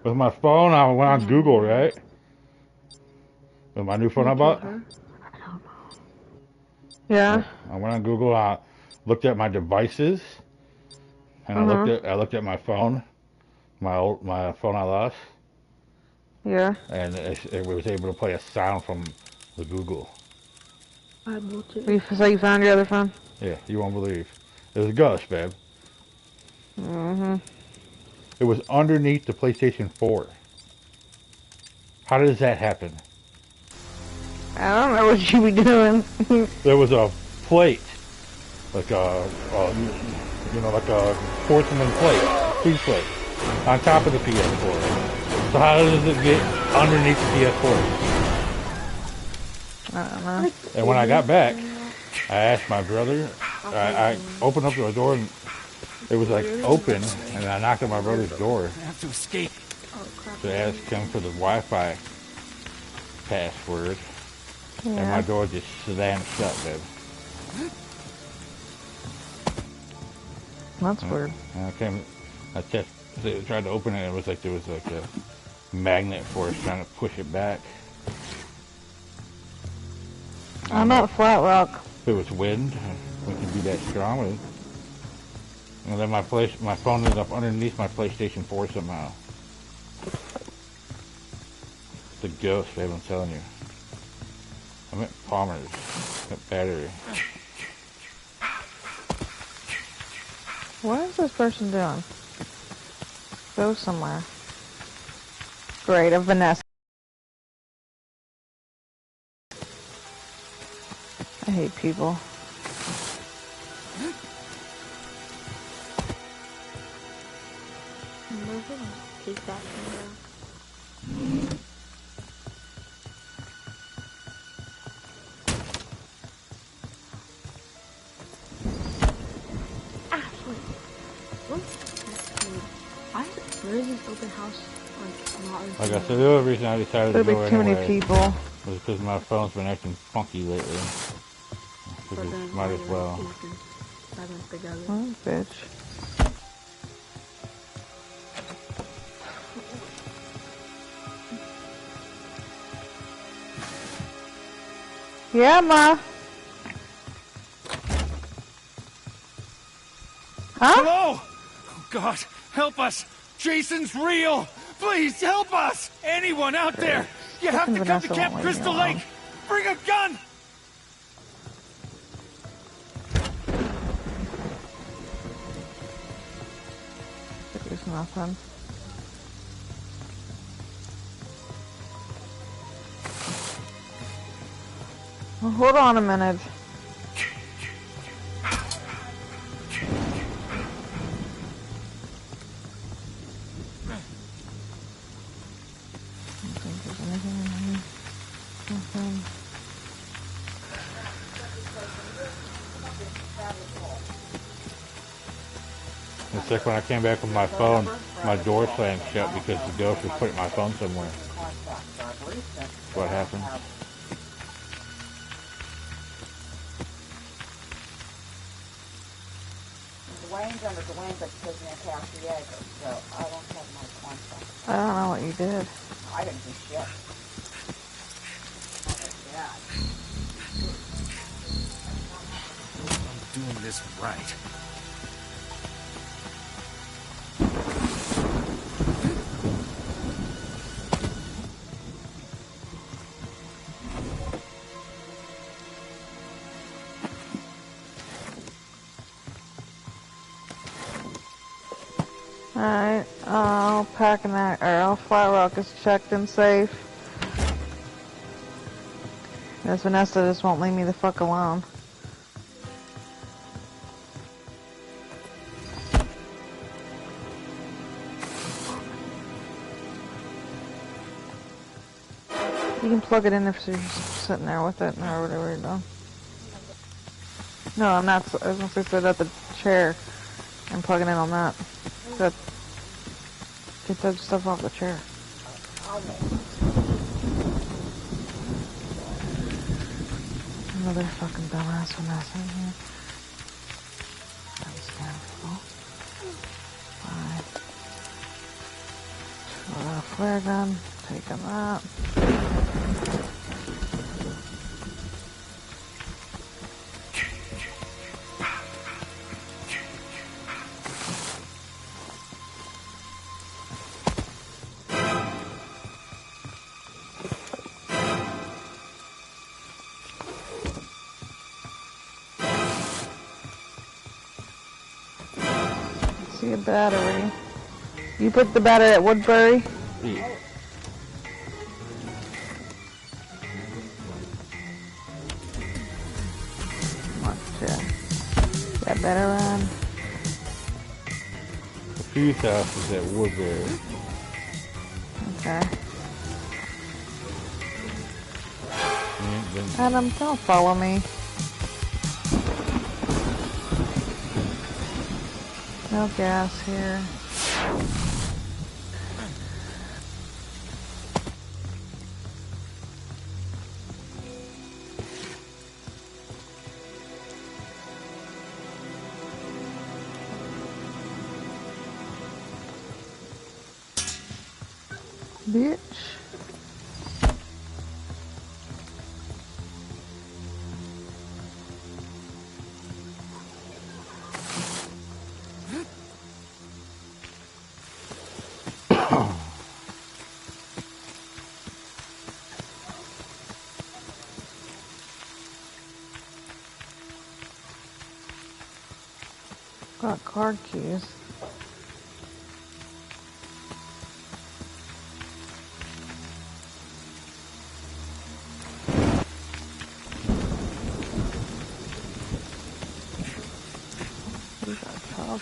With my phone, I went on Google, right? With my new phone I bought. Yeah. I went on Google. I looked at my devices, and I looked at my phone, my phone I lost, Yeah. and it was able to play a sound from the Google. So you found your other phone? Yeah, you won't believe. It was a ghost, babe. It was underneath the PlayStation 4. How does that happen? I don't know what you be doing. There was a plate, like like a porcelain plate, food plate, on top of the PS4. So how does it get underneath the PS4? I don't know. And when I got back, I asked my brother. I opened up the door and it was like open, and I knocked on my brother's door. I have to escape. To ask him for the Wi-Fi password, and my door just slammed shut, babe. That's weird. And I tried to open it, and it was like there was like a magnet force trying to push it back. I'm at Flat Rock. If it was wind, we can be that strong. And then my phone ended up underneath my PlayStation 4 somehow. The ghost, babe, I'm telling you. I'm at Palmer's. At Battery. What is this person doing? Go somewhere. Great, a Vanessa. I hate people. Take that thing down. Ashley, where is this open house? Like I said, the only reason I decided to go There'll be too many anyway people. was because my phone's been acting funky lately. Might as well. Oh, bitch. Yeah, Ma. Huh? Hello! Oh, God, help us! Jason's real! Please help us! Anyone out there! You have to come to Camp Crystal Lake! Bring a gun! There's nothing. Well, hold on a minute. It's like when I came back with my phone, my door slammed shut because the ghost was putting my phone somewhere. That's what happened. Dwayne's under Dwayne's like prison in Casillego, so I don't have my contact. I don't know what you did. I didn't do shit. I'm doing this right. Alright, I'll pack an or I'll Flat Rock is checked and safe. This Vanessa just won't leave me the fuck alone. You can plug it in if you're sitting there with it or whatever you're doing. No, I'm not. I was going to sit at the chair and plug it in on that. Get that stuff off the chair. Another fucking dumbass Vanessa in here. That was terrible. Bye. Flare gun, taking that. See a battery. You put the battery at Woodbury? Yeah. That better run. The fuse house is at Woodbury. Okay. Yeah, Adam, don't follow me. No gas here. Bitch. Got card keys. We got top.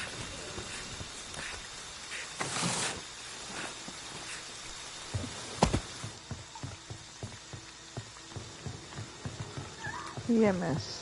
Yeah, missed.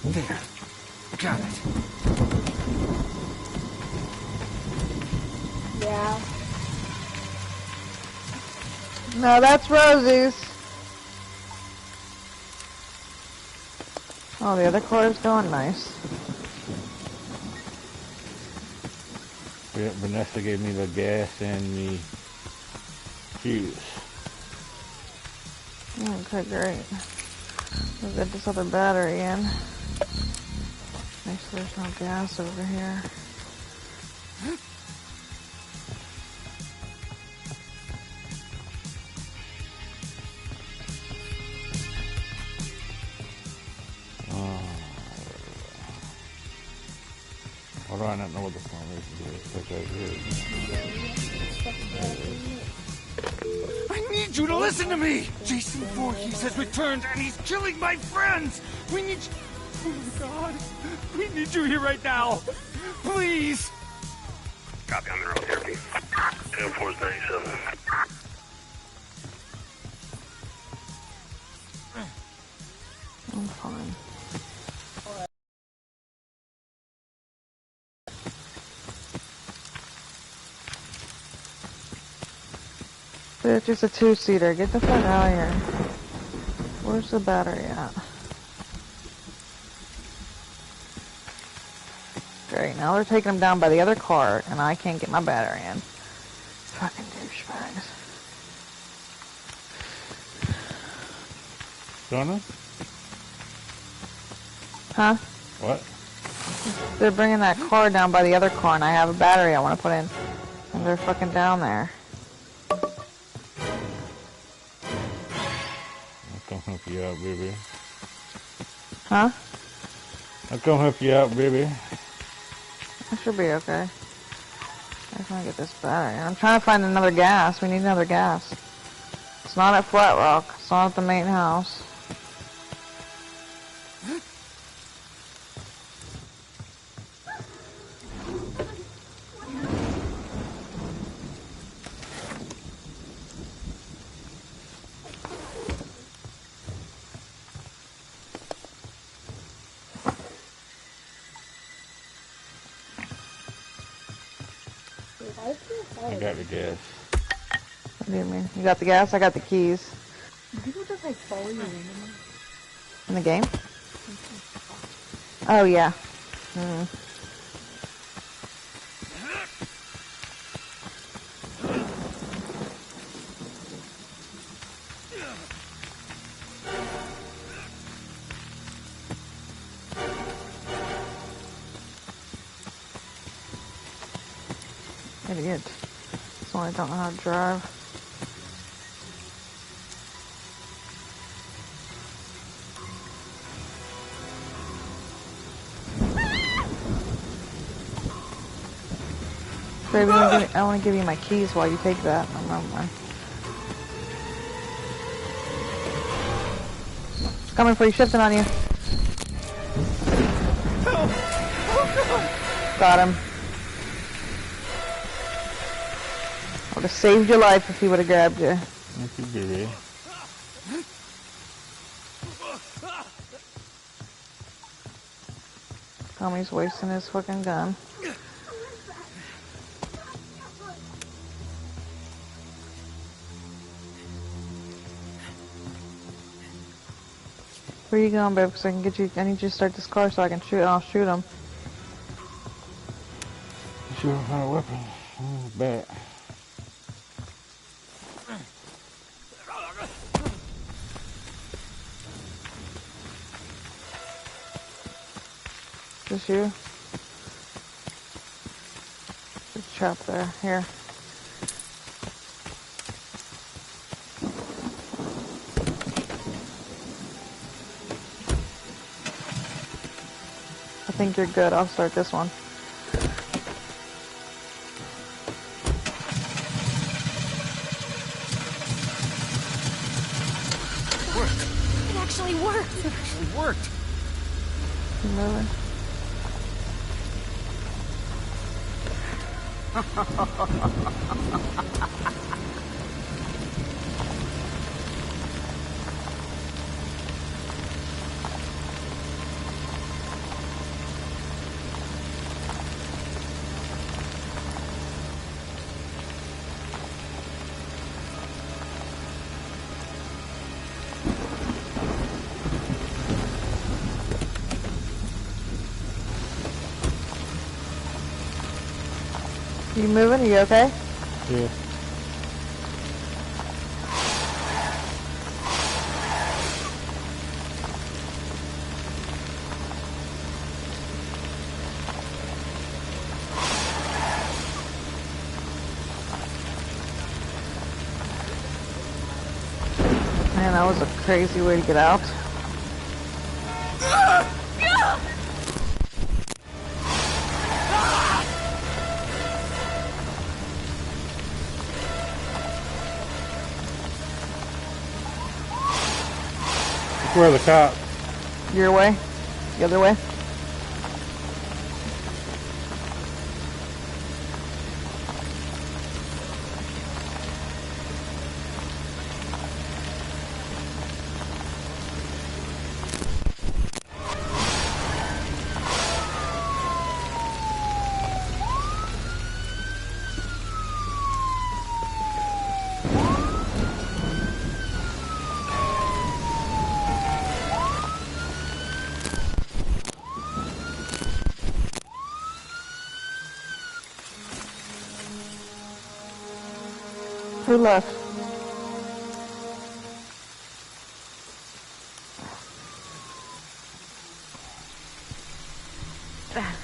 There. Got it. Yeah. No, that's Rosie's. Oh, the other car's going nice. yeah, Vanessa gave me the gas and the fuse. Okay, great. We'll get this other battery in. Make sure there's no gas over here. Why do I not know what the formation is? It's right here. I need you to listen to me! Jason Voorhees has returned and he's killing my friends! We need you... Oh my god. We need you here right now. Please! Copy, I'm in road therapy. 10-4-97. I'm fine. It's just a two-seater. Get the fuck out of here. Where's the battery at? Great, now they're taking them down by the other car, and I can't get my battery in. Fucking douchebags. Donna? Huh? What? They're bringing that car down by the other car, and I have a battery I want to put in. And they're fucking down there. I'll come help you out, baby. Huh? I'll come help you out, baby. I should be okay. I just want to get this battery. I'm trying to find another gas. We need another gas. It's not at Flat Rock. It's not at the main house. I got the gas. What do you mean? You got the gas? I got the keys. Do people just like follow you randomly? In the game? Oh, yeah. Idiot. So I don't know how to drive. Baby, I want to give you my keys while you take that. It's coming for you, shifting on you. Got him. Would have saved your life if he would have grabbed you. Thank you, baby. Tommy's wasting his fucking gun. Where you going, babe? Because I can get you. I need you to start this car so I can shoot. I'll shoot him. Sure, what kind of weapon? Oh, bat. Just you? Just trap there. Here. I think you're good. I'll start this one. It actually worked. It actually worked. Keep moving. You moving? Are you okay? Yeah. Man, that was a crazy way to get out. Where are the cops? Your way? The other way? Who left?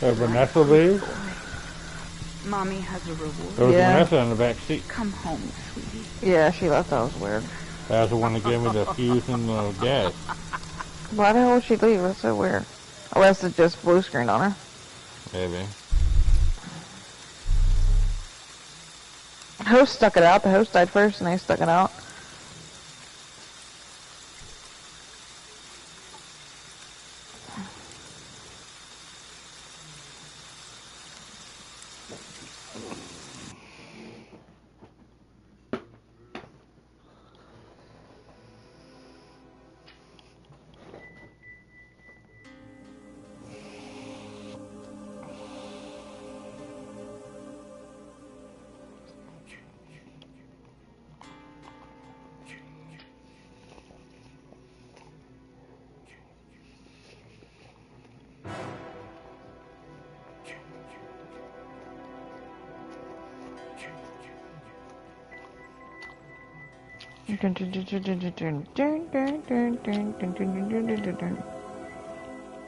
Vanessa leave? Mommy has a reward. There was Yeah. Vanessa in the back seat. Come home, sweetie. Yeah, she left. That was weird. That was the one that gave me the fuse and the gas. Why the hell would she leave? That's so weird. Unless it's just blue screen on her. Maybe. The host stuck it out. The host died first and they stuck it out.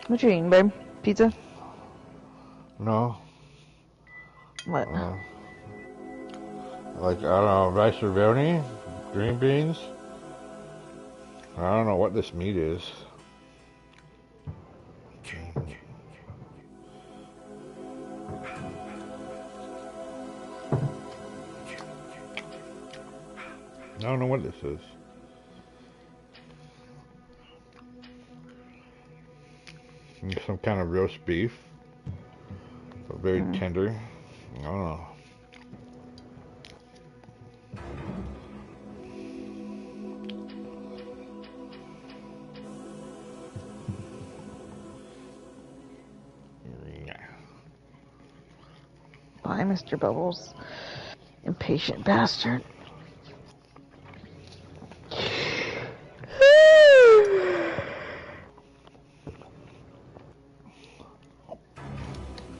What you eating, babe? Pizza? No. What? Like, I don't know, rice ravioli, green beans. I don't know what this meat is. I don't know what this is. Some kind of roast beef. But very tender. I don't know. Bye, Mr. Bubbles. Impatient bastard.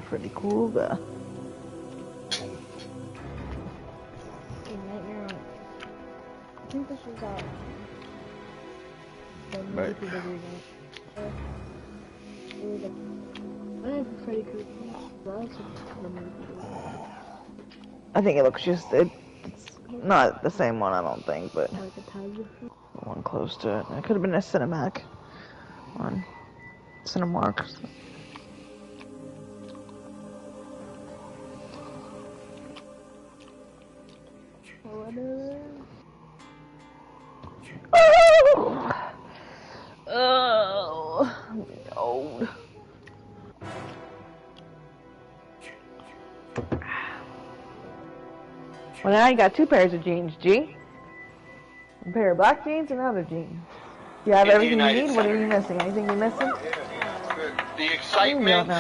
Pretty cool, though. I think this was out. Right. I think it looks just, it's not the same one, I don't think, but the one close to it. It could have been a Cinemac one. Cinemark. Oh, I'm getting old. Well, now you got two pairs of jeans, G. A pair of black jeans and another jean. You have everything you need? What are you missing? Anything you missing? The excitement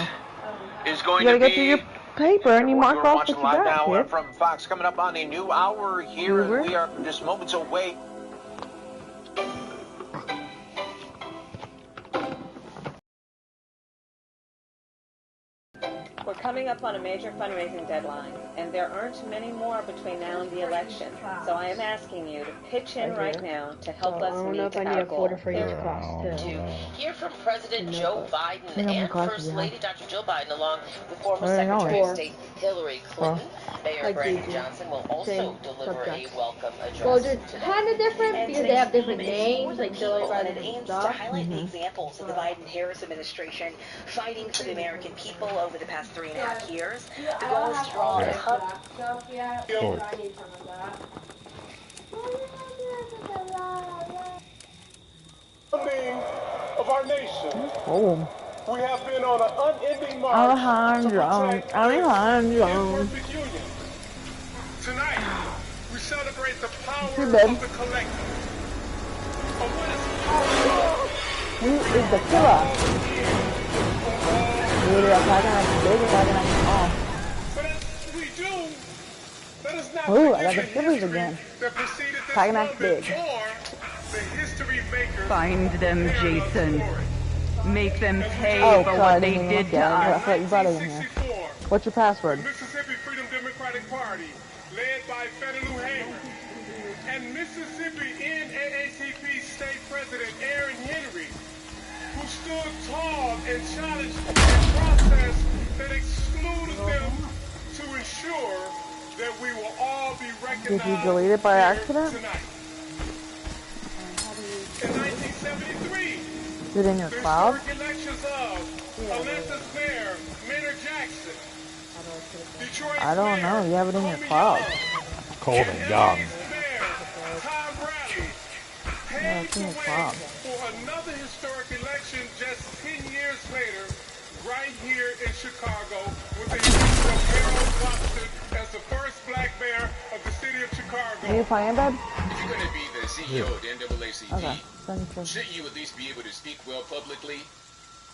is going you to gotta be... go through your paper and you mark off what you got, now kid. from Fox, coming up on a new hour here, and we are just moments away. We're coming up on a major fundraising deadline, and there aren't many more between now and the election. So I am asking you to pitch in right now to help us meet our goal. For your class too. Hear from President Joe Biden and First Lady Dr. Jill Biden, along with former Secretary of State Hillary Clinton. Mayor Brandon Johnson will also deliver a welcome address. Well, they're kind of different because they have different names, like Hillary And Biden it aims and to stuff. highlight the examples of the Biden-Harris administration fighting for the American people over the past 3.5 years. The goal is to draw a hub. Of our nation. Oh. We have been on an unending march to protect Alejandro. Tonight, we celebrate the power of the collective. Of what is powerful. Who is the killer? Really, I'm talking like big or talking like But as we do, let us not oh, I got the forget shivers history again. that preceded this Talking like moment, big. or the history makers. Find them, Jason. Make them pay for God, what they did to I us. thought you brought it in here. What's your password? Mississippi Freedom Democratic Party, led by Federal Hamer, and Mississippi NAACP State President Aaron Henry, who stood tall and challenged a process that excluded them to ensure that we will all be recognized. Did you delete it by accident? Tonight. In 1973, Is it in your the cloud? historic elections of Atlanta's mayor, Maynard Jackson, Detroit's I don't know. You have it in your cloud. Cold and young. Tom Bradley Yeah, it's in your cloud. for another historic election just 10 years later, right here in Chicago, with the election of Harold Watson as the first black mayor of the city of Chicago. Are you playing, bud? If you're going to be the CEO of the NAACP, Okay. shouldn't you at least be able to speak well publicly?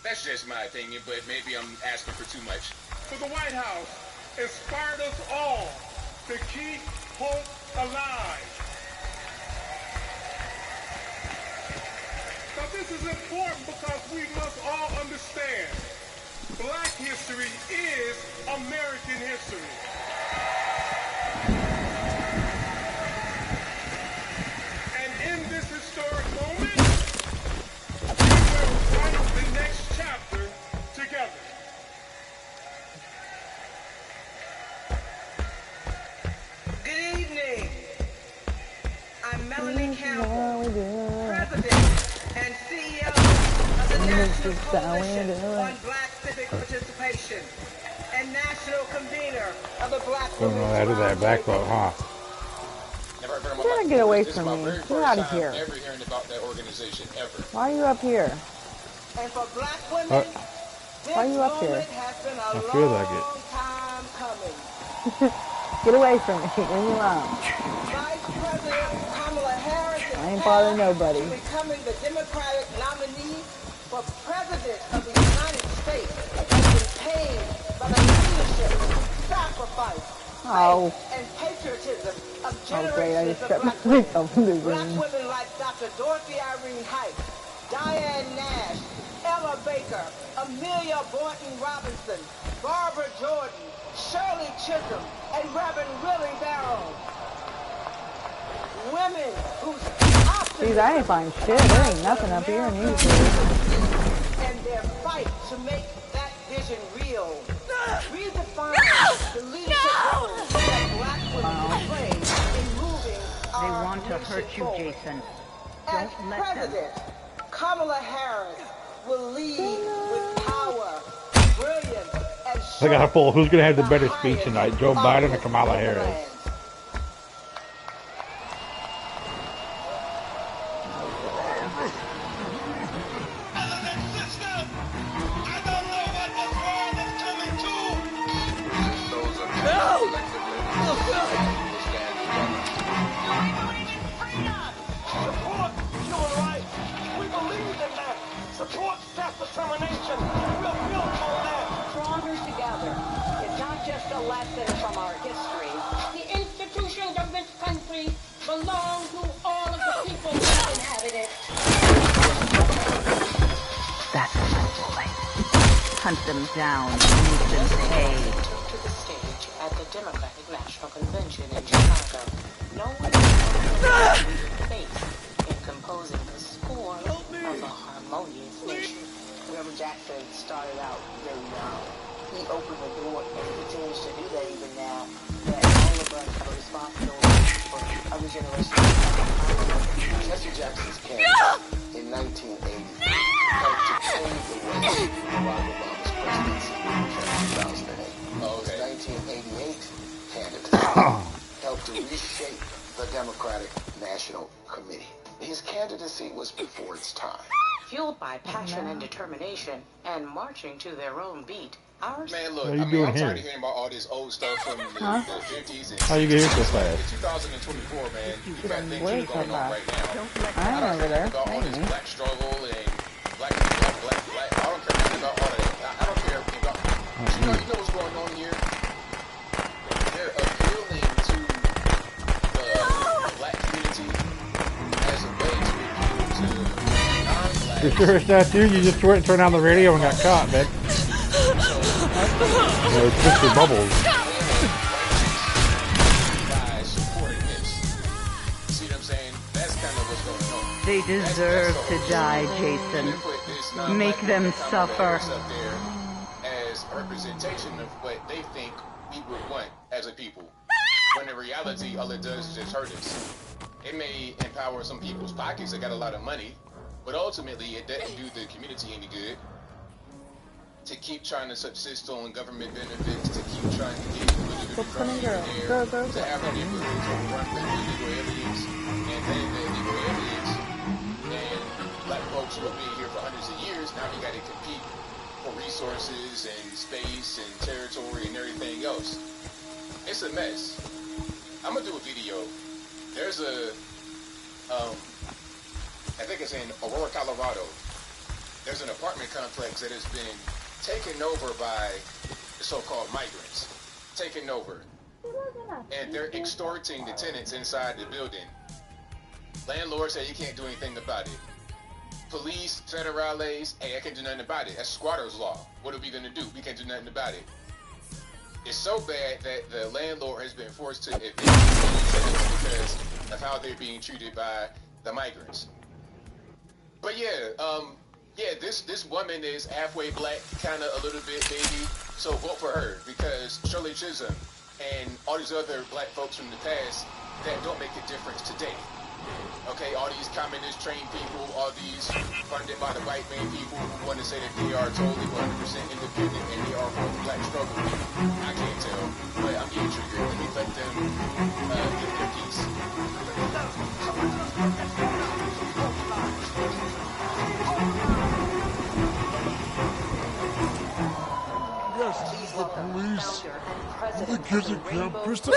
That's just my opinion, but maybe I'm asking for too much. For the White House inspired us all to keep hope alive. Now this is important because we must all understand Black history is American history. Campbell, President and CEO of the National Coalition on Black Civic Participation and National Convener of the Black Don't know how to do that back row, huh? You're gonna get away from me. Get out of here. Ever hearing about that organization ever. Why are you up here? And for black women, why are you up here? has been a I feel like it. long time coming. Get away from me. Leave me alone. Vice President Kamala Harris I ain't bothering nobody. is becoming the Democratic nominee for President of the United States has been paid by the leadership, sacrifice, faith, and patriotism of generations of black women. Black women like Dr. Dorothy Irene Height, Diane Nash, Ella Baker, Amelia Boynton Robinson, Barbara Jordan, Shirley Chisholm, and Reverend Willie Barrow. Women whose Jeez, I ain't find shit. There ain't nothing up here in these days. And their fight to make that vision real. Redefine the leadership role that black women play in moving They our want to hurt you, forward. Jason. As Don't let President, Kamala Harris will lead with power, brilliance, and I got a poll. Who's going to have the better speech tonight, Joe Biden or Kamala Harris? Support self-determination. We're built on that. Stronger together is not just a lesson from our history. The institutions of this country belong to all of the people who inhabit it. That's my boy. Hunt them down, make them pay. Took to the stage at the Democratic National Convention in Chicago. No one has face in composing the score of a harmonious nation. Reverend Jackson started out very young. He opened the door and he continues to do that even now. That all of us are responsible for other generations. Jesse Jackson's campaign in 1980 helped to pave the way for Barack Obama's presidency in 2008. His 1988 candidacy helped to reshape the Democratic National Committee. His candidacy was before its time. Fueled by passion and determination and marching to their own beat, our Man, look, How you I'm doing tired here? of hearing about all this old stuff from the 50s and 60s. How you get here so fast? In 2024, man, you got things Way going so on fast. right now. I am over there. About all this black struggle and black. I don't care nothing about all of that. I don't care about. You know what's going on here? They're appealing to the black community as a way to appeal to non-black. You sure it's not you? You just turned on the radio and got caught, man. It's Mr. Bubbles. By supporting this. See what I'm saying? That's kind of what's going on. They deserve to die, Jason. Make them suffer. Up there as a representation of what they think we would want as a people. When in reality, all it does is just hurt us. It may empower some people's pockets that got a lot of money, but ultimately it doesn't do the community any good. To keep trying to subsist on government benefits, to keep trying to get illegal to have our neighborhoods overrun with illegal aliens, and then the illegal aliens, and black folks who have been here for hundreds of years, now we got to compete for resources and space and territory and everything else. It's a mess. I'm gonna do a video. There's a, I think it's in Aurora, Colorado. There's an apartment complex that has been taken over by the so-called migrants. Taken over. And they're extorting the tenants inside the building. Landlord said you can't do anything about it. Police, federales, hey, I can't do nothing about it. That's squatter's law. What are we gonna do? We can't do nothing about it. It's so bad that the landlord has been forced to evict tenants because of how they're being treated by the migrants. But yeah, this woman is halfway black, kind of a little bit baby, so vote for her, because Shirley Chisholm and all these other black folks from the past that don't make a difference today. Okay? okay, all these communist trained people, all these funded by the white man people who want to say that they are totally 100% independent and they are for the black struggle. I can't tell, but I'm getting triggered. Let me let them get their piece. Yes, the police. The kids at Camp Crystal.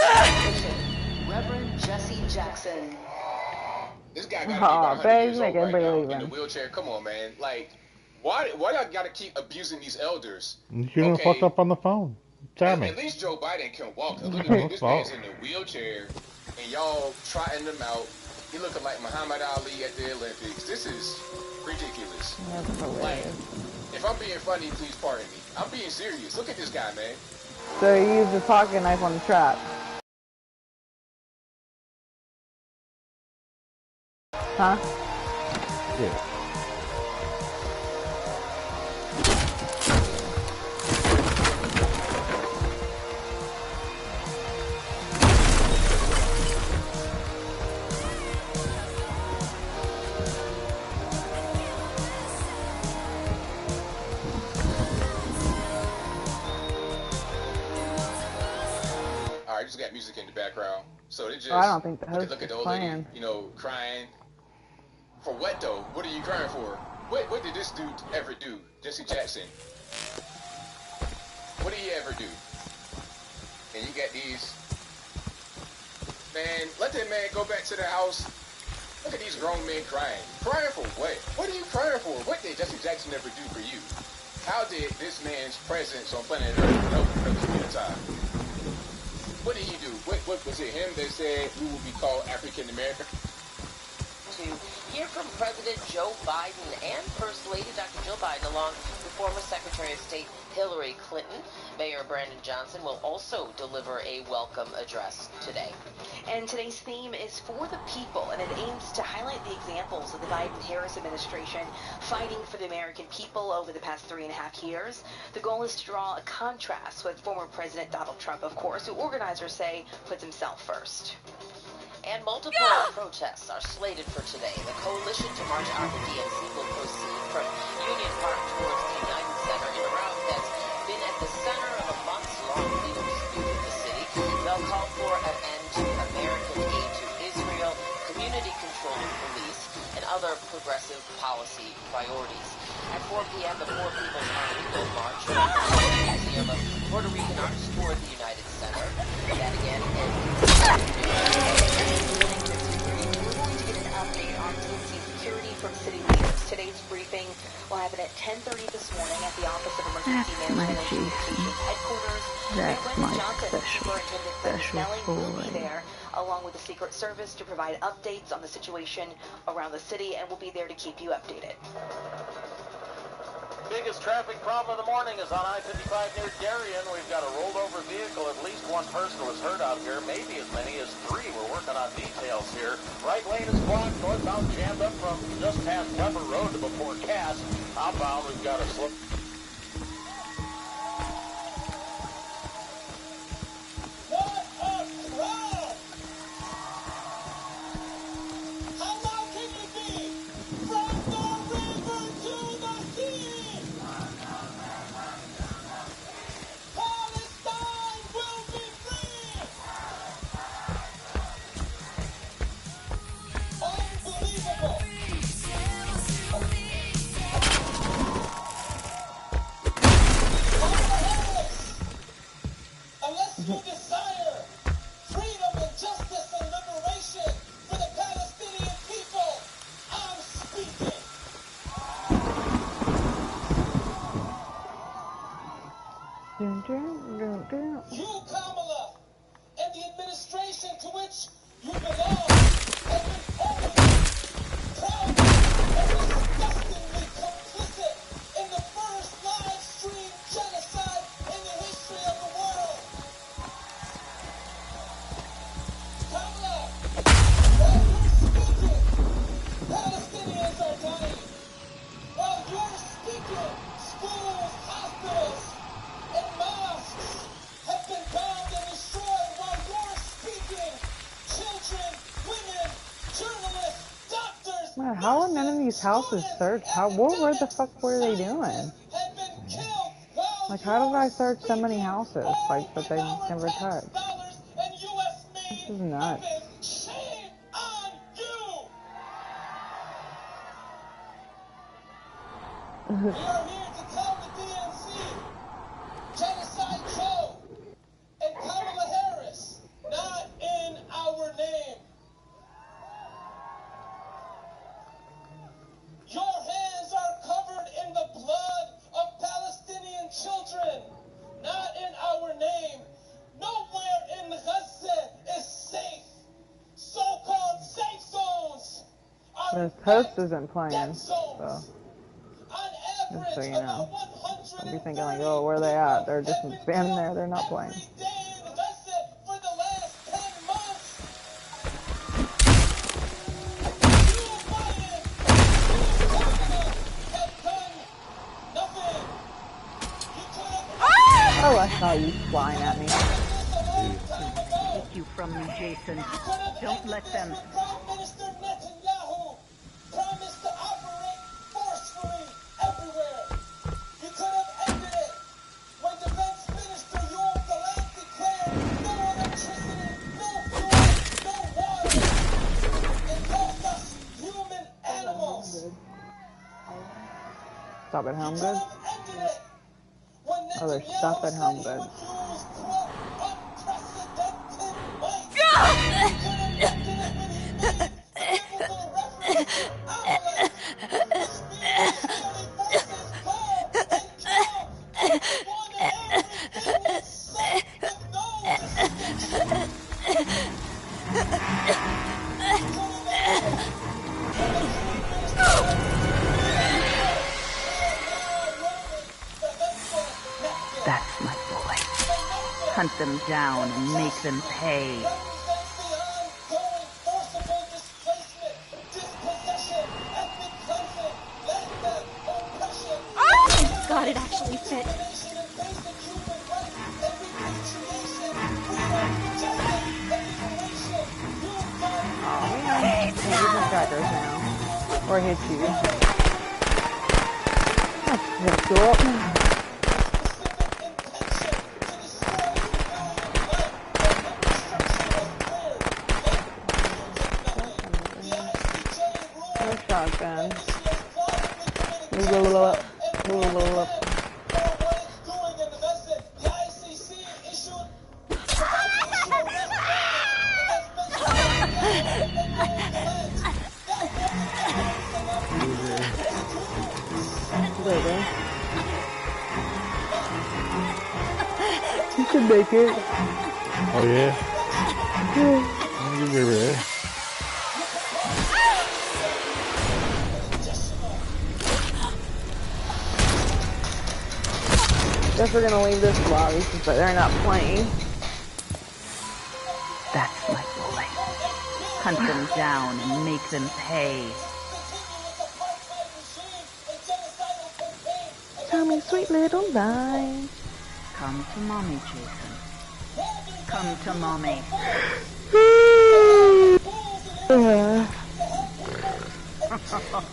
Reverend Jesse Jackson. This guy got to be about 100 years old right now in the wheelchair. Come on, man. Like, why y'all got to keep abusing these elders? You shouldn't fuck up on the phone. Tell me. At least Joe Biden can walk. Look at me. This man's in the wheelchair, and y'all trotting him out. He looking like Muhammad Ali at the Olympics. This is ridiculous. Like, if I'm being funny, please pardon me. I'm being serious. Look at this guy, man. So you used a pocket knife on the trap. Huh? Yeah. Alright, just got music in the background. So they just I don't think the host look at is the old playing. lady, you know, crying. For what though? What are you crying for? What did this dude ever do? Jesse Jackson. What did he ever do? And you got these. Man, let that man go back to the house. Look at these grown men crying. Crying for what? What are you crying for? What did Jesse Jackson ever do for you? How did this man's presence on planet Earth help the community? What did he do? What was it him that said we will be called African American? To hear from President Joe Biden and First Lady Dr. Jill Biden, along with former Secretary of State Hillary Clinton. Mayor Brandon Johnson will also deliver a welcome address today. And today's theme is for the people, and it aims to highlight the examples of the Biden-Harris administration fighting for the American people over the past 3.5 years. The goal is to draw a contrast with former President Donald Trump, of course, who organizers say puts himself first. And multiple protests are slated for today. The coalition to march out the DNC will proceed from Union Park towards the United Center in a route that's been at the center of a months-long legal dispute in the city. They'll call for an end to American aid to Israel, community control of police, and other progressive policy priorities. At 4 p.m., the Poor People's Army will march from the Museum of Puerto Rican Arts toward the United Center. That again Update on DNC security from city leaders. Today's briefing will happen at 10:30 this morning at the Office of Emergency Management and Communications Headquarters. That's my Johnson, special will be there, along with the Secret Service, to provide updates on the situation around the city, and will be there to keep you updated. Biggest traffic problem of the morning is on I-55 near Darien. We've got a rolled over vehicle. At least one person was hurt out here, maybe as many as 3. We're working on details here. Right lane is blocked. Northbound jammed up from just past Weber Road to before Cass. Outbound, we've got a slip. Man, how are none of these houses searched? What the fuck were they doing? Like, how did I search so many houses, like, but they never touched? This is nuts. We are here to tell the DNC, Genocide Joe and Kamala Harris, not in our name. Your hands are covered in the blood of Palestinian children, not in our name. Nowhere in Gaza is safe. So-called safe zones are This post isn't playing, so just so you know. Don't be thinking like, oh, where are they at? They're just standing there. They're not playing. Oh, I saw you flying at me. Take you from me, Jason. Don't let them. Promised to operate forcefully everywhere. You could have ended it when Defense Minister Yoav Gallant declared no electricity, no food, no water. It cost us human animals. Stop at Home Goods? Oh, there's stuff at Home Goods. That's my boy. Hunt them down and make them pay. God, it actually fit. Oh man, can't use the crackers now. Or hit you. That's cool. Shotgun. You can make it. Oh yeah? You be ready. Guess we're gonna leave this lobby since they're not playing. That's my boy. Hunt them down and make them pay. Tell me, sweet little lies. Come to mommy, Jason. Come to mommy.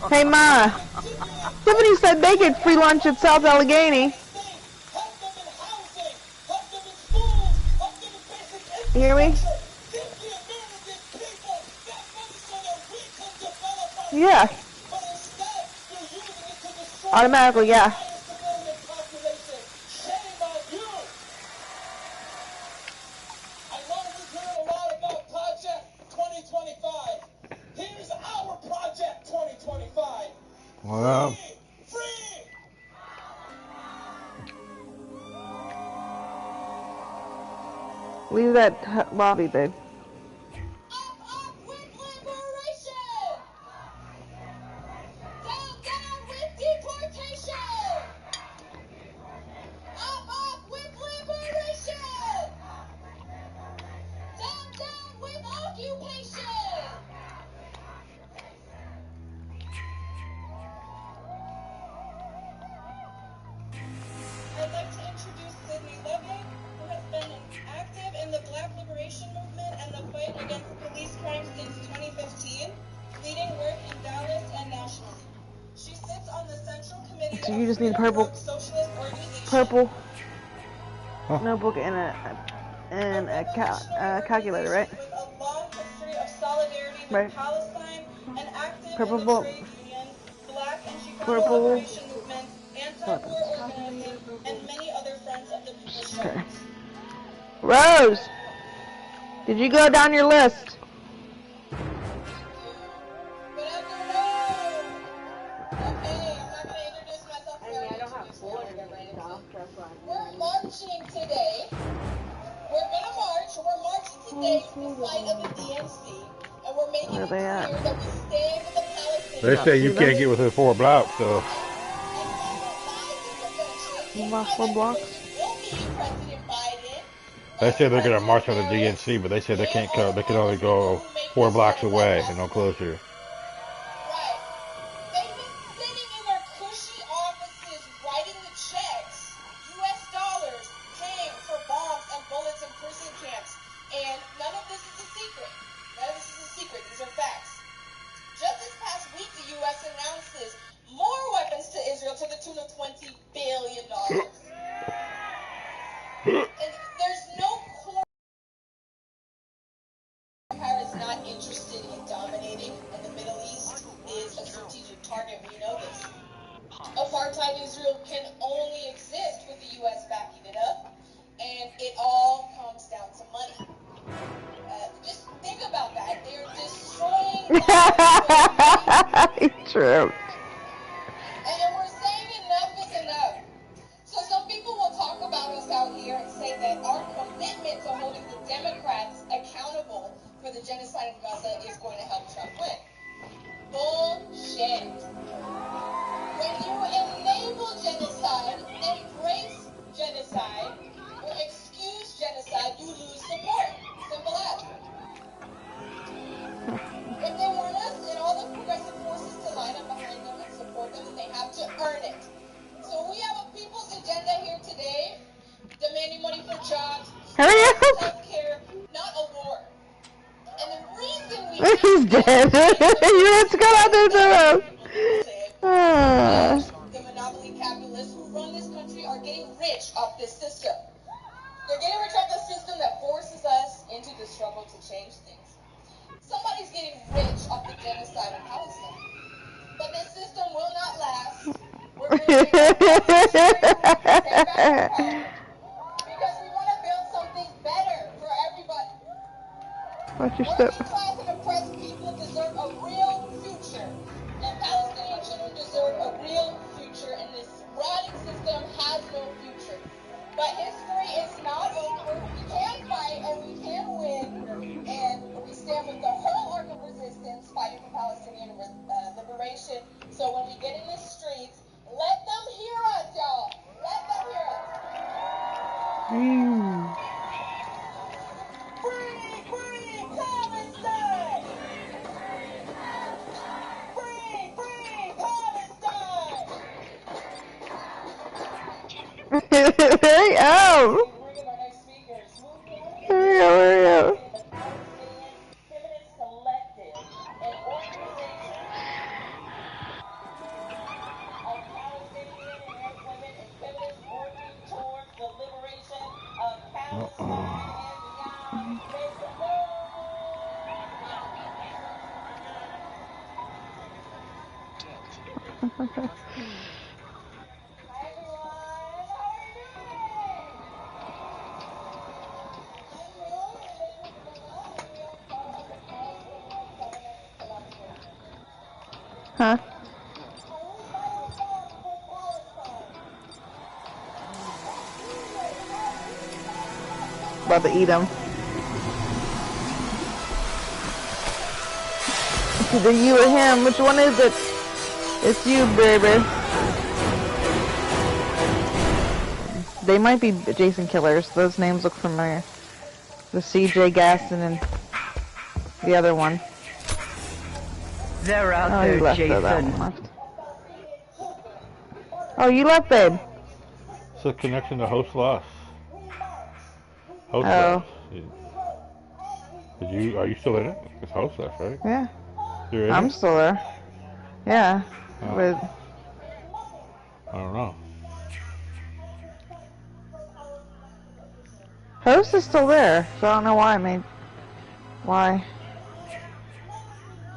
Hey, Ma. Tiffany said they get free lunch at South Allegheny. You hear me? Yeah. Automatically, yeah. Wow. Leave that lobby, babe. I'd like to introduce Sydney Levy, who has been active in the Black liberation movement So you just need purple notebook and a calculator, right? Right. Purple book. Purple. Okay. Rose, did you go down your list? We're marching today. We're gonna march. We're marching today to the site of the DNC, and we're making it clear that we stand with the Palestinians. They say you can't get within 4 blocks, so. 4 blocks? They say they're gonna march on the DNC, but they say they can't go. They can only go 4 blocks away and no closer. Apartheid Israel can only exist with the U.S. backing it up, and it all comes down to money. Just think about that. They're destroying lives. True. And we're saying enough is enough. So some people will talk about us out here and say that our commitment to holding the Democrats accountable for the genocide in Gaza is going to help Trump win. Bullshit. When you enable genocide, embrace genocide, or excuse genocide, you lose support. Simple as. If they want us and all the progressive forces to line up behind them and support them, then they have to earn it. So we have a people's agenda here today, demanding money for jobs, health care, not a war. And the reason we have He's dead. You have to go out there to him. The monopoly capitalists who run this country are getting rich off this system. They're getting rich off the system that forces us into the struggle to change things. Somebody's getting rich off the genocide in Palestine. But this system will not last. We're going to take our back our power because we want to build something better for everybody. Working class and oppressed people deserve a real future. And Palestinian children deserve a real future, and this rotting system has no future. But history is not over. We can fight and we can win, and we stand with the whole arc of resistance fighting for Palestinian liberation. So when we get in the streets, let them hear us, y'all. Let them hear us. Hurry up! Hurry up! Huh? About to eat them. It's either you or him. Which one is it? It's you, baby. They might be Jason killers. Those names look familiar. The CJ Gaston and the other one. They're out there, left, Jason. Oh, you left, babe. It's a connection to host loss. Host loss. Are you still in it? It's host loss, right? Yeah. You're in I'm it? still there. Yeah. Oh. But I don't know. Host is still there, so I don't know why I made. Why?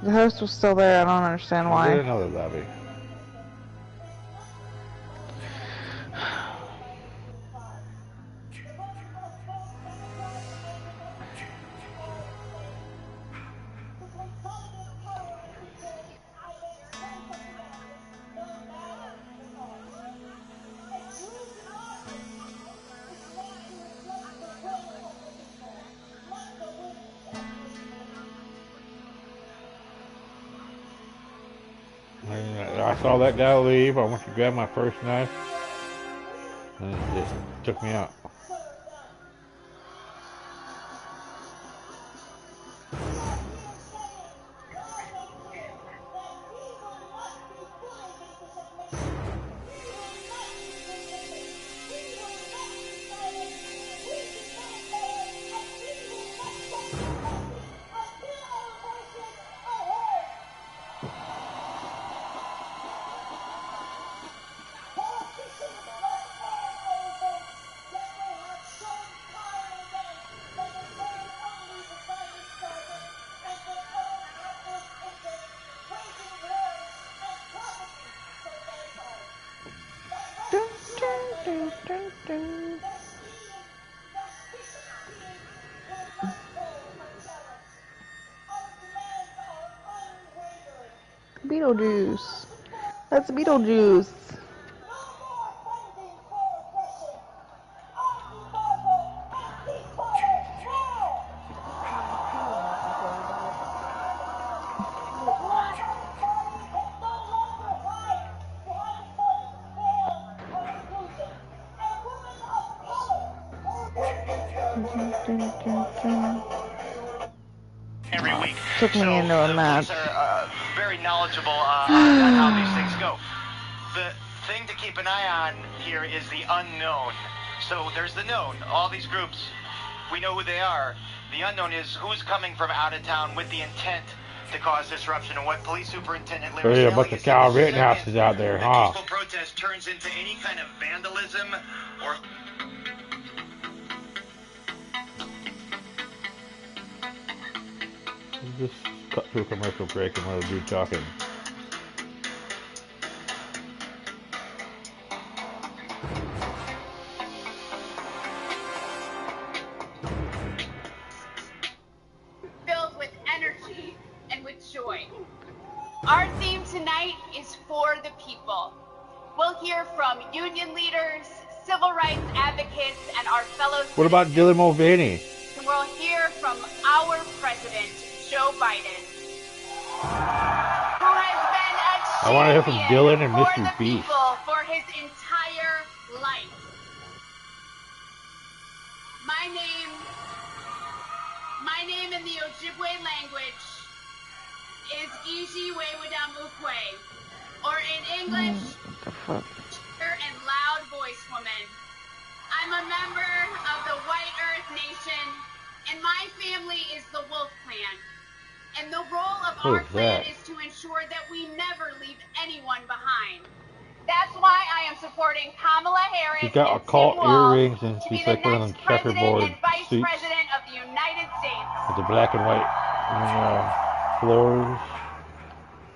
The host was still there. I don't understand why. I did another lobby. I saw that guy leave. I went to grab my first knife, and it just took me out. Beetlejuice. That's Beetlejuice. Every week. Took me into a match. Police are very knowledgeable on how these things go. The thing to keep an eye on here is the unknown. So there's the known. All these groups, we know who they are. The unknown is who's coming from out of town with the intent to cause disruption, and what Police Superintendent Larry So yeah, a bunch of Cal Rittenhouses out there, huh? peaceful protest turns into any kind of vandalism or... Just cut to a commercial break and let a dude talking. Filled with energy and with joy. Our theme tonight is for the people. We'll hear from union leaders, civil rights advocates, and our fellow citizens. What about Dylan Mulvaney? And we'll hear from our president, Joe Biden, who has been a I want to hear from Dylan and for Mr. the Beast. people for his entire life. My name in the Ojibwe language is Iji Wewedamukwe, or in English, and loud voice woman. I'm a member of the White Earth Nation, and my family is the Wolf Clan. And the role of our clan is to ensure that we never leave anyone behind. That's why I am supporting Kamala Harris She's got and occult Tim Walz earrings and to be she's the like one of them next president checkerboard and vice suits president of the United States. with the black and white floors.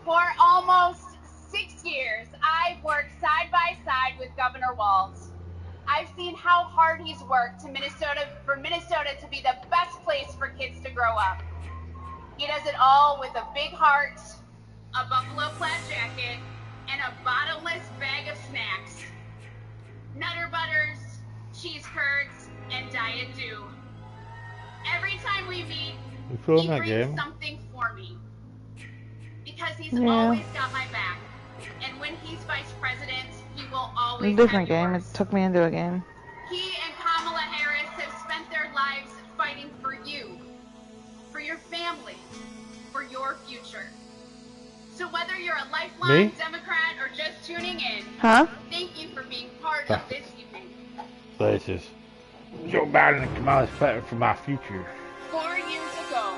For almost 6 years, I've worked side by side with Governor Walz. I've seen how hard he's worked for Minnesota to be the best place for kids to grow up. He does it all with a big heart, a buffalo plaid jacket, and a bottomless bag of snacks. Nutter Butters, cheese curds, and Diet Dew. Every time we meet, he brings something for me. Because he's always got my back. And when he's vice president, he will always It's a different game. It took me into a game. He and Kamala Harris have spent their lives fighting for you, for your family, for your future. So whether you're a lifelong Democrat or just tuning in, thank you for being part of this evening. So it's just Joe Biden and Kamala's fighting for my future. 4 years ago,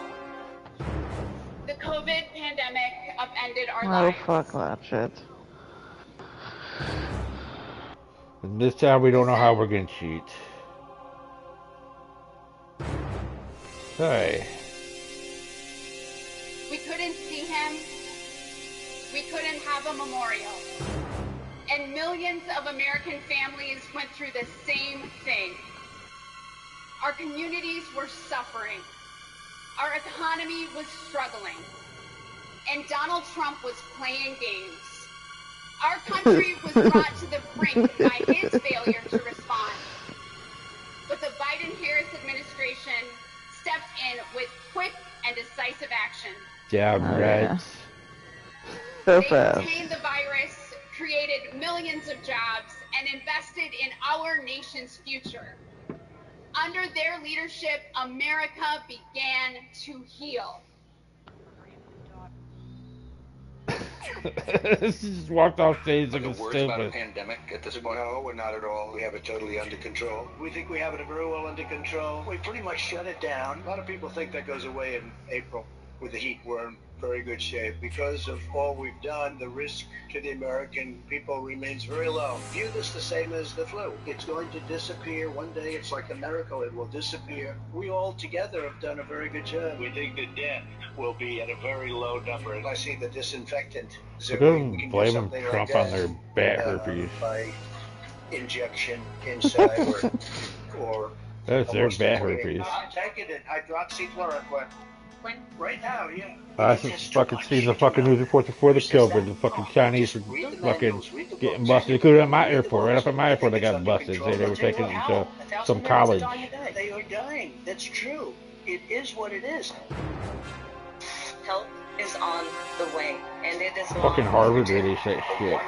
the COVID pandemic upended our lives. Oh, fuck that shit. And this time we don't know how we're gonna cheat. Hey. We couldn't see him. We couldn't have a memorial. And millions of American families went through the same thing. Our communities were suffering. Our economy was struggling. And Donald Trump was playing games. Our country was brought to the brink by his failure to respond. But the Biden-Harris administration stepped in with quick and decisive action. Damn right. They contained the virus, created millions of jobs, and invested in our nation's future. Under their leadership, America began to heal. She just walked off stage like a words about a stupid. pandemic at this point? No, we're not at all. We have it totally under control. We think we have it very well under control. We pretty much shut it down. A lot of people think that goes away in April with the heat. We're in very good shape. Because of all we've done, the risk to the American people remains very low. View this the same as the flu. It's going to disappear. One day, it's like a miracle. It will disappear. We all together have done a very good job. We think the death will be at a very low number. I see the disinfectant. They're going to blame Trump on their bat herpes. By injection inside or That's their bat herpes. I'm taking it. Hydroxychloroquine. Right now, yeah. I just fucking see the fucking news reports before the COVID. The fucking Chinese were fucking getting busted. Including at my airport. Right up at my airport, they got busted. They were taken to some college. They are dying. That's true. It is what it is. Help is on the way, and it is Fucking Harvard released that shit. $1.9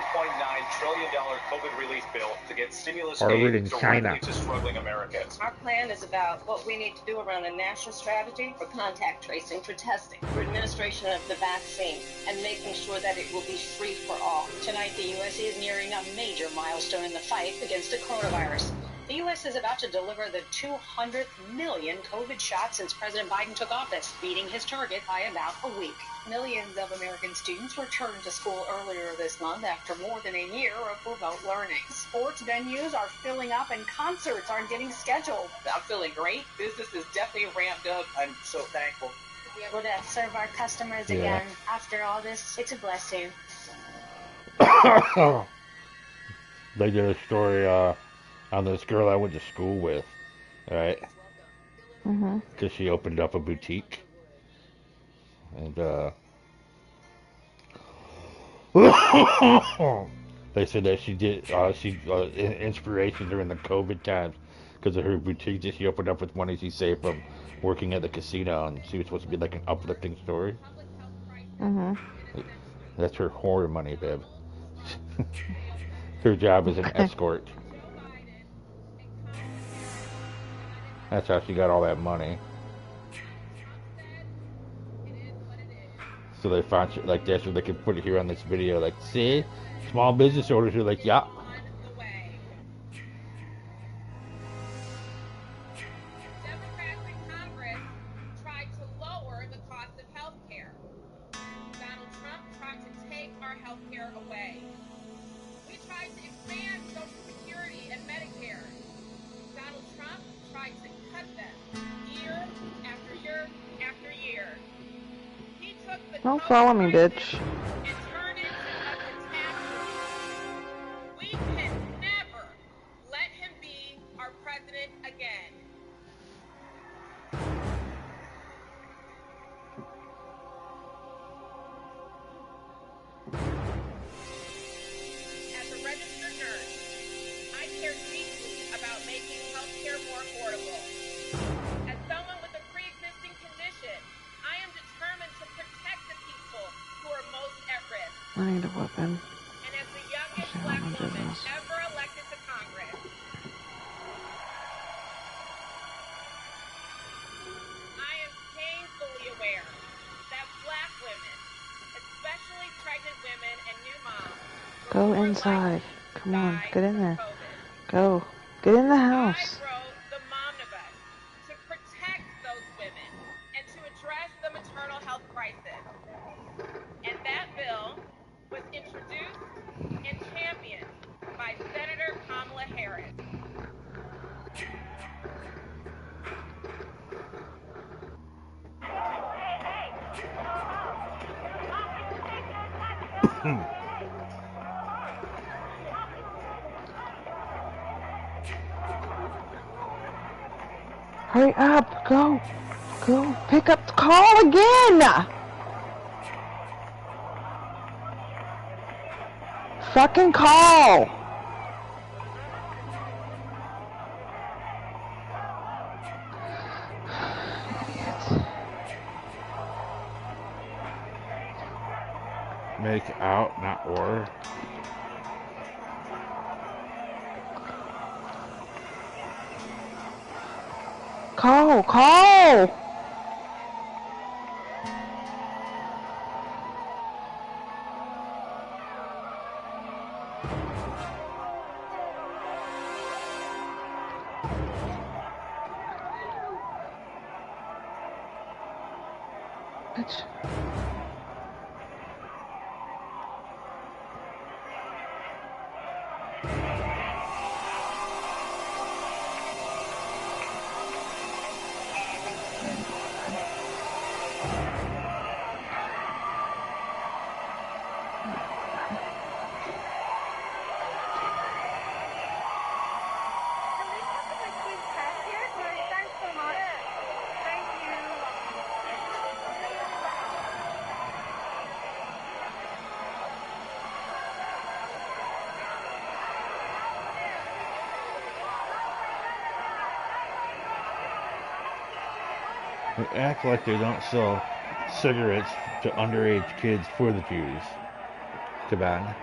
trillion COVID relief bill to get stimulus Harvard aid in China. to struggling Americans. Our plan is about what we need to do around a national strategy for contact tracing, for testing, for administration of the vaccine, and making sure that it will be free for all. Tonight, the U.S. is nearing a major milestone in the fight against the coronavirus. The U.S. is about to deliver the 200 million COVID shots since President Biden took office, beating his target by about a week. Millions of American students returned to school earlier this month after more than a year of remote learning. Sports venues are filling up and concerts aren't getting scheduled. I'm feeling great. Business is definitely ramped up. I'm so thankful. To be able to serve our customers again after all this, it's a blessing. They did a story on this girl I went to school with, right? Because she opened up a boutique. And they said that she did inspiration during the COVID times because of her boutique that she opened up with money she saved from working at the casino, and she was supposed to be like an uplifting story. That's her horror money, babe. Her job is an escort. That's how she got all that money. So they found shit like that so they could put it here on this video. Like, see? Small business owners are like, yeah. Democrats in Congress tried to lower the cost of health care. Donald Trump tried to take our health care away. We tried to expand Social Security and Medicare. Donald Trump tried to cut them year after year after year. He took the Don't follow me, bitch. and turned it into a catastrophe. We can never let him be our president again. As a registered nurse, I care deeply about making healthcare more affordable. As someone with a pre-existing condition, I am determined to protect the people who are most at risk. I need a weapon. And as the youngest black woman ever elected to Congress, I am painfully aware that black women, especially pregnant women and new moms, Go inside. Come on, get in there. Go. Get in the house. the Momnibus to protect those women and to address the maternal health crisis. And that bill was introduced and championed by Senator Kamala Hurry up, go. Go, pick up the call again! Fucking call! Make out, not or. Call! Bitch. They act like they don't sell cigarettes to underage kids for the Jews. Caban,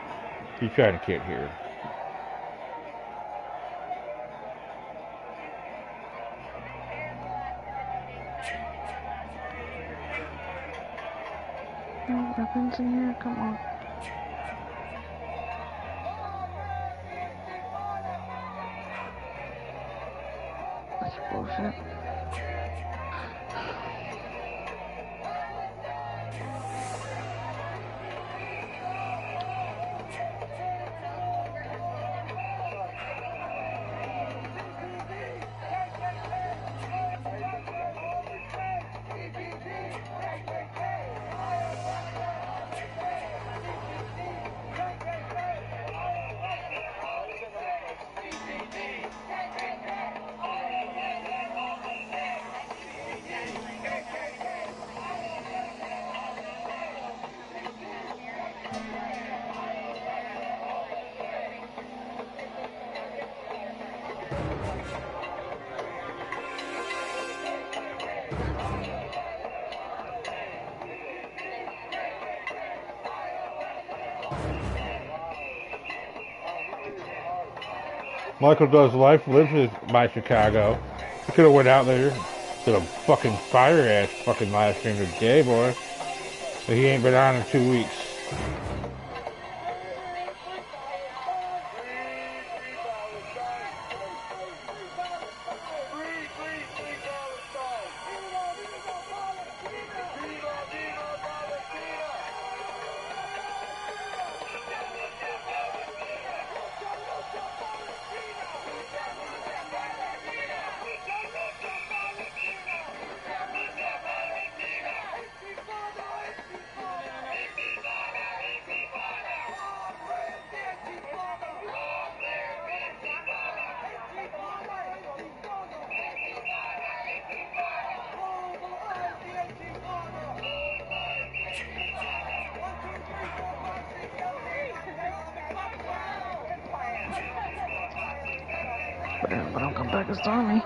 you're trying to kid here. No weapons in here, come on. That's bullshit. Michael Does Life lives by Chicago. He could have went out there, did a fucking fire ass fucking live stream today, boy. But he ain't been on in 2 weeks. But don't come back and storm me.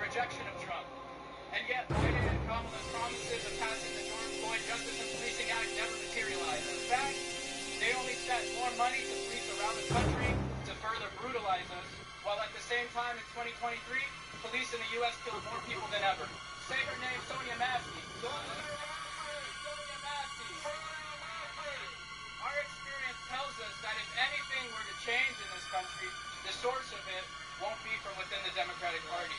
rejection of Trump. And yet, Biden and Kamala's promises of passing the George Floyd Justice and Policing Act never materialized. In fact, they only spent more money to police around the country to further brutalize us, while at the same time in 2023, police in the U.S. killed more people than ever. Say her name, Sonia Maskey. Sonia Maskey. Our experience tells us that if anything were to change in this country, the source of it won't be from within the Democratic Party.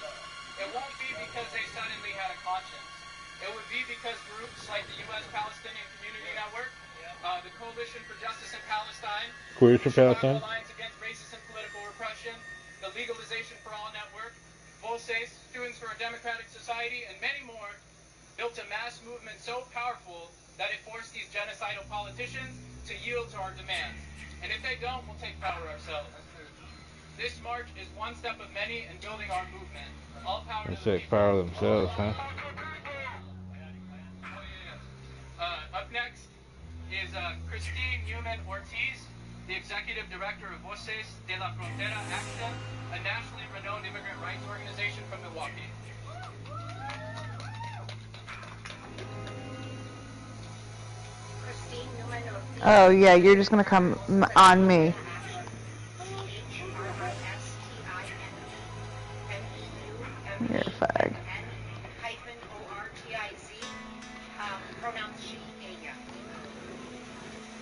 It won't be because they suddenly had a conscience. It would be because groups like the U.S. Palestinian Community Network, the Coalition for Justice in Palestine, Queers for the Palestine. Alliance Against Racist and Political Repression, the Legalization for All Network, VOCES, Students for a Democratic Society, and many more, built a mass movement so powerful that it forced these genocidal politicians to yield to our demands. And if they don't, we'll take power ourselves. This march is one step of many in building our movement. All power to the They take people. power themselves, huh? Up next is Christine Newman Ortiz, the Executive Director of Voces de la Frontera Action, a nationally renowned immigrant rights organization from Milwaukee. Oh yeah, you're just gonna come on me. You're a fag. Pronounced she, ella.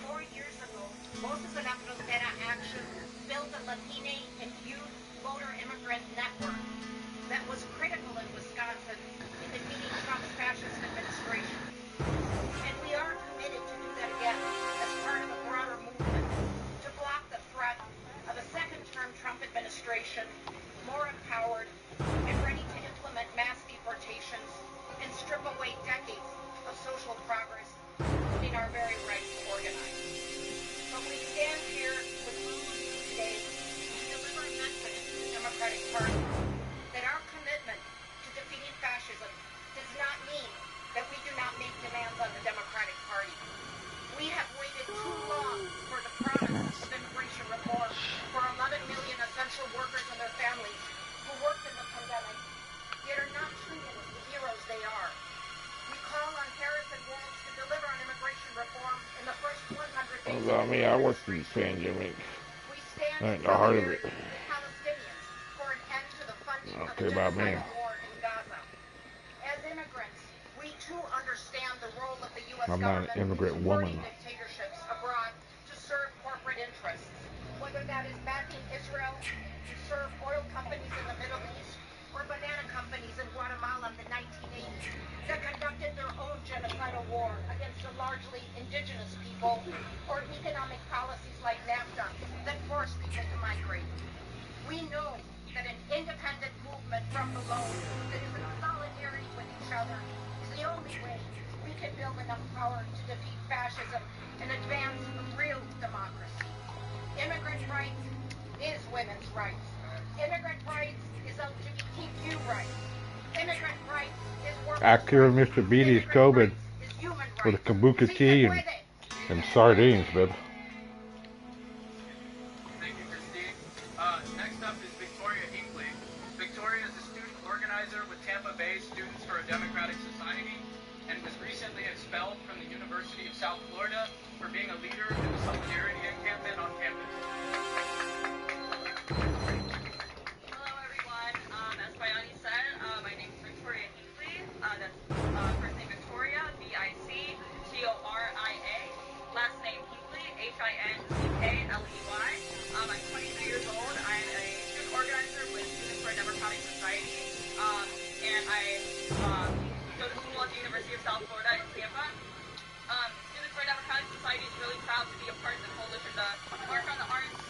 4 years ago, Voces de la Frontera Action built a Latina and youth voter immigrant network that was critical in Wisconsin in defeating Trump's fascist administration. And we are committed to do that again as part of a broader movement to block the threat of a second-term Trump administration, more empowered and ready to implement mass deportations and strip away decades of social progress, including our very right to organize. But we stand here with you today to deliver a message to the Democratic Party that our commitment to defeating fascism does not mean that we do not make demands on the Democratic Party. We have waited too long for the promise of immigration reform for 11 million essential workers and their families who worked in the pandemic, yet are not treated as the heroes they are. We call on Harris and Walz to deliver on immigration reform in the first 100 days. About me, I went through the pandemic. I ain't the heart of it. Palestinians for an end to the funding of Okay, the about me. genocide war in Gaza. As immigrants, we too understand the role of the U.S. I'm not government an immigrant in woman. supporting dictatorships abroad to serve corporate interests, whether that is backing Israel to serve oil companies in the Middle East or banana companies in Guatemala in the 1980s that conducted their own genocidal war against the largely indigenous people, or economic policies like NAFTA that forced people to migrate. We know that an independent movement from below that is in solidarity with each other is the only way we can build enough power to defeat fascism and advance real democracy. Immigrant rights is women's rights. Immigrant rights is LGBTQ rights. Immigrant rights is workers' Acura rights. Mr. Beatty's COVID with a kabuki tea and sardines, babe. Thank you, Christine. Next up is Victoria Hinckley. Victoria is a student organizer with Tampa Bay Students for a Democratic Society and was recently expelled from the University of South Florida for being a leader in the Solidarity Encampment on campus. Hello, everyone. As Bayani said, my name is Victoria Hinckley. That's first name Victoria, V-I-C-T-O-R-I-A. Last name Hinckley, H-I-N-C-K-L-E-Y. I'm 23 years old. I'm a student organizer with Students for a Democratic Society. And I go to school at the University of South Florida in Tampa. Students for a Democratic Society is really proud to be a part of the coalition to march on the RNC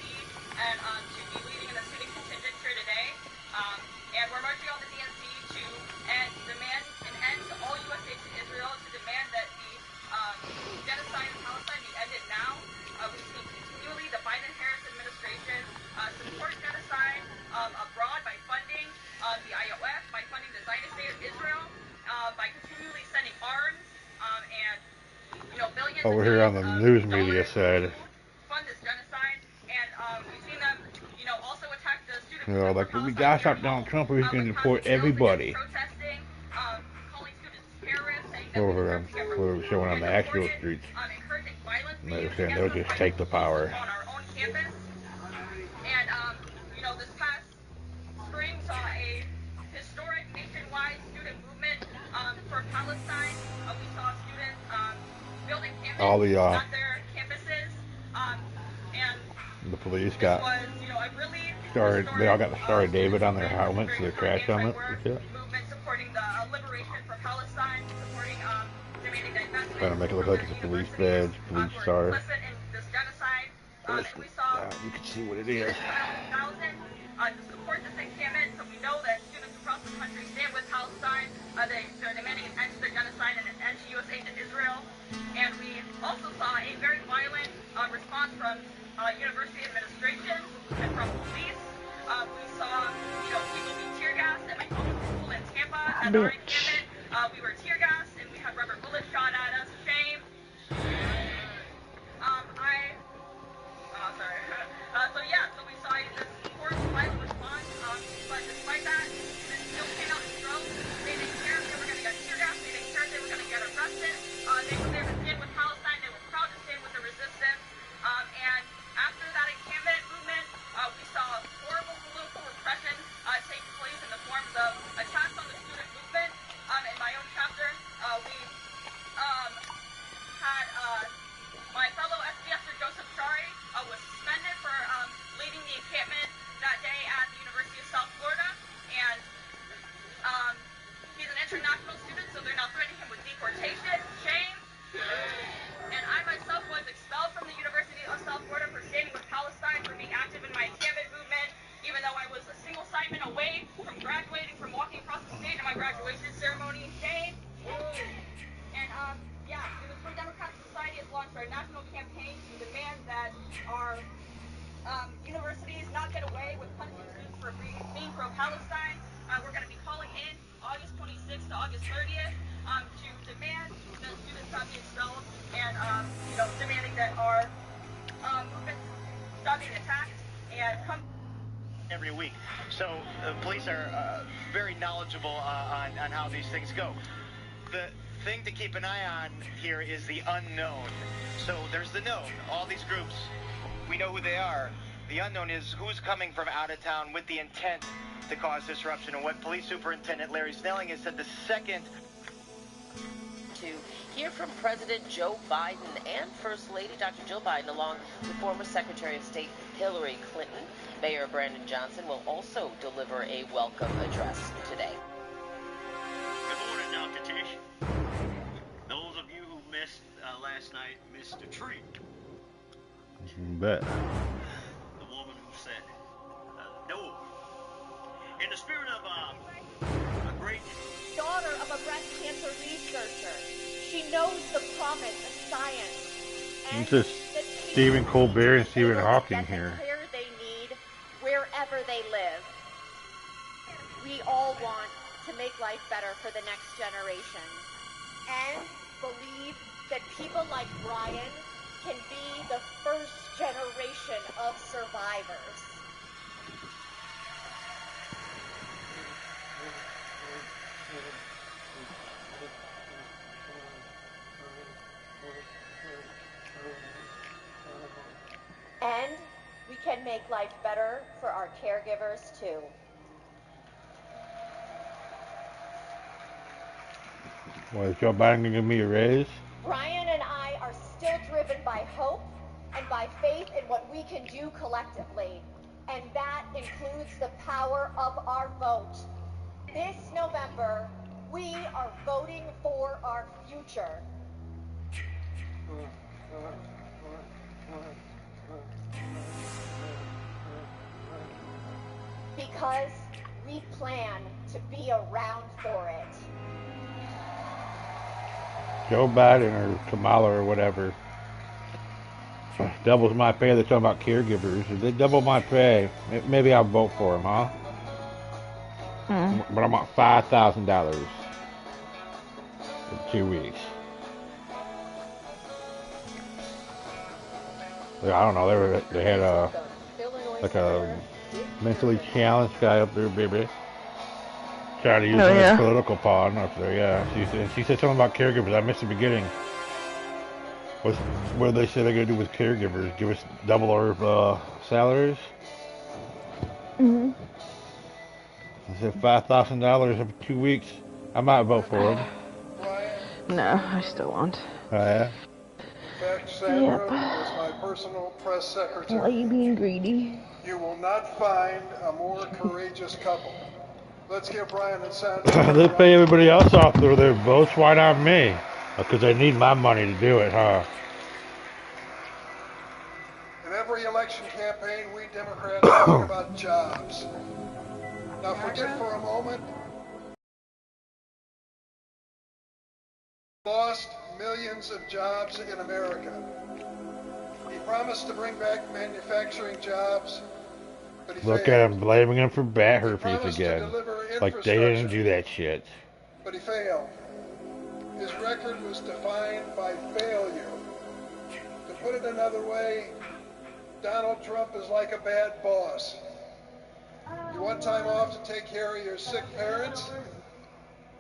and to be leading in the student contingent here today. And we're marching on the DNC to demand an end to all U.S. aid to Israel, to demand that the genocide in Palestine be ended now. We've seen continually the Biden-Harris administration support genocide abroad by funding the IOF, by funding the Zionist state of Israel, by continually sending arms and billions Over here on the news media side. fund this genocide. And we've seen them also attack the student You know, like we gotta stop Donald Trump, or he's gonna deport everybody. Protesting, calling students terrorists, saying that Over we're showing on the actual streets. encouraging violence And they were saying they'll just take the power. on our own campus. And, you know, this past spring saw a historic nationwide student movement for Palestine. We saw students building All campus the at their campuses. And the police this got was, you know, a really started. They all got the Star of David on their helmets, their crash helmets and shit. movement supporting the liberation for Palestine, supporting demanding the investment. Trying to make it look like it's a police badge, police star. Complicit in this genocide. And we saw You can see what it is. 1,000 to support this encampment, so we know that students across the country stand with Palestine. They're demanding an end to the genocide and an end to U.S. aid to Israel. And we also saw a very violent response from university administration and from police. We saw, you know, people be tear gassed at my public school in Tampa at our encampment. We were tear gassed and we had rubber bullets shot at us. Shame. So yeah, so we saw this forced violent response, but despite that, students still came out in droves. They didn't care if they were going to get tear gassed. They didn't care if they were going to get arrested. They were there to stand with Palestine. They were proud to stand with the resistance. And after that encampment movement, we saw horrible political repression take place in the forms of attacks on the student movement. In my own chapter, we had my fellow SBSer Joseph Chari was suspended for leading the encampment that day at the University of South Florida, and he's an international student, so they're now threatening him with deportation. Shame. And I myself was expelled from the University of South Florida for standing with Palestine, for being active in my encampment movement, even though I was a single assignment away from graduating, from walking across the stage at my graduation ceremony. Shame. And yeah, the Pro Democratic Society has launched our national campaign to demand that our universities not get away with punishing students for being pro-Palestine. We're going to be calling in August 26th to August 30th to demand that students not be expelled and, you know, demanding that our movements stop being attacked and come every week. So police are very knowledgeable on how these things go. The thing to keep an eye on here is the unknown. So there's the known. All these groups, we know who they are. The unknown is who's coming from out of town with the intent to cause disruption. And what Police Superintendent Larry Snelling has said, the second to hear from President Joe Biden and First Lady Dr. Jill Biden, along with former Secretary of State Hillary Clinton. Mayor Brandon Johnson will also deliver a welcome address today. Good morning, Dr. Tish. Those of you who missed last night missed a treat. Bet. The woman who said no. In the spirit of a great daughter of a breast cancer researcher, she knows the promise of science. This is Stephen Colbert and Stephen Hawking here. Care they need wherever they live. We all want to make life better for the next generation and believe that people like Brian can be the first generation of survivors. And we can make life better for our caregivers too. Well, is Joe Biden gonna give me a raise? Brian and I are still driven by hope and by faith in what we can do collectively. And that includes the power of our vote. This November, we are voting for our future. Because we plan to be around for it. Joe Biden or Kamala or whatever doubles my pay. They're talking about caregivers. If they double my pay, maybe I'll vote for them, huh? But I want $5,000 for 2 weeks. I don't know. They had a Mentally challenged guy up there, baby. Trying to use Oh, him as yeah. political pawn up there, yeah. She said something about caregivers. I missed the beginning. What they say they're going to do with caregivers? Give us double our salaries? Mm-hmm. They said $5,000 every 2 weeks. I might vote for them. No, I still won't. Oh, yeah? In fact, Sandra, as my personal press secretary, Why are you being greedy? you will not find a more courageous couple. Let's give Brian and Sandra. They pay everybody else off through their votes. Why not me? Because they need my money to do it, huh? In every election campaign, we Democrats talk about jobs. Now forget for a moment. Lost millions of jobs in America. He promised to bring back manufacturing jobs, but he Look failed. at him blaming him for bat herpes again. Like they didn't do that shit. But he failed. His record was defined by failure. To put it another way, Donald Trump is like a bad boss. You want time off to take care of your sick parents?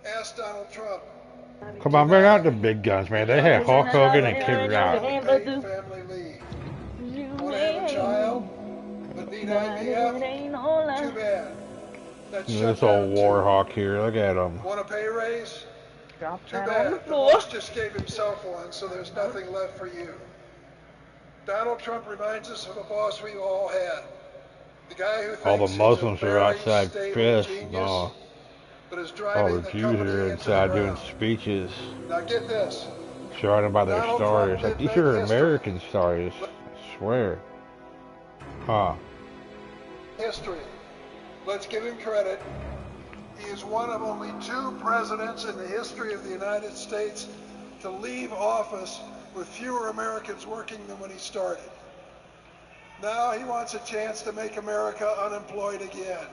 Ask Donald Trump. Come on, bring out the big guns, man. They had Hulk Hogan and Kid Rock. Family leave. Want to have a child, but need IVF? Too bad. That's This old war hawk here, look at him. Want a pay raise? Drop Too bad. The boss just gave himself one, so there's nothing left for you. Donald Trump reminds us of a boss we all had. The guy who All the thinks Muslims he's a are very outside stable pissed. genius, No. but is All driving the the Jews company are into inside the doing ground. speeches. Now get this. Showing them by their Donald stars. Trump Like, did these are make history. American stars. I swear. Huh. History. Let's give him credit. He is one of only 2 presidents in the history of the United States to leave office with fewer Americans working than when he started. Now he wants a chance to make America unemployed again.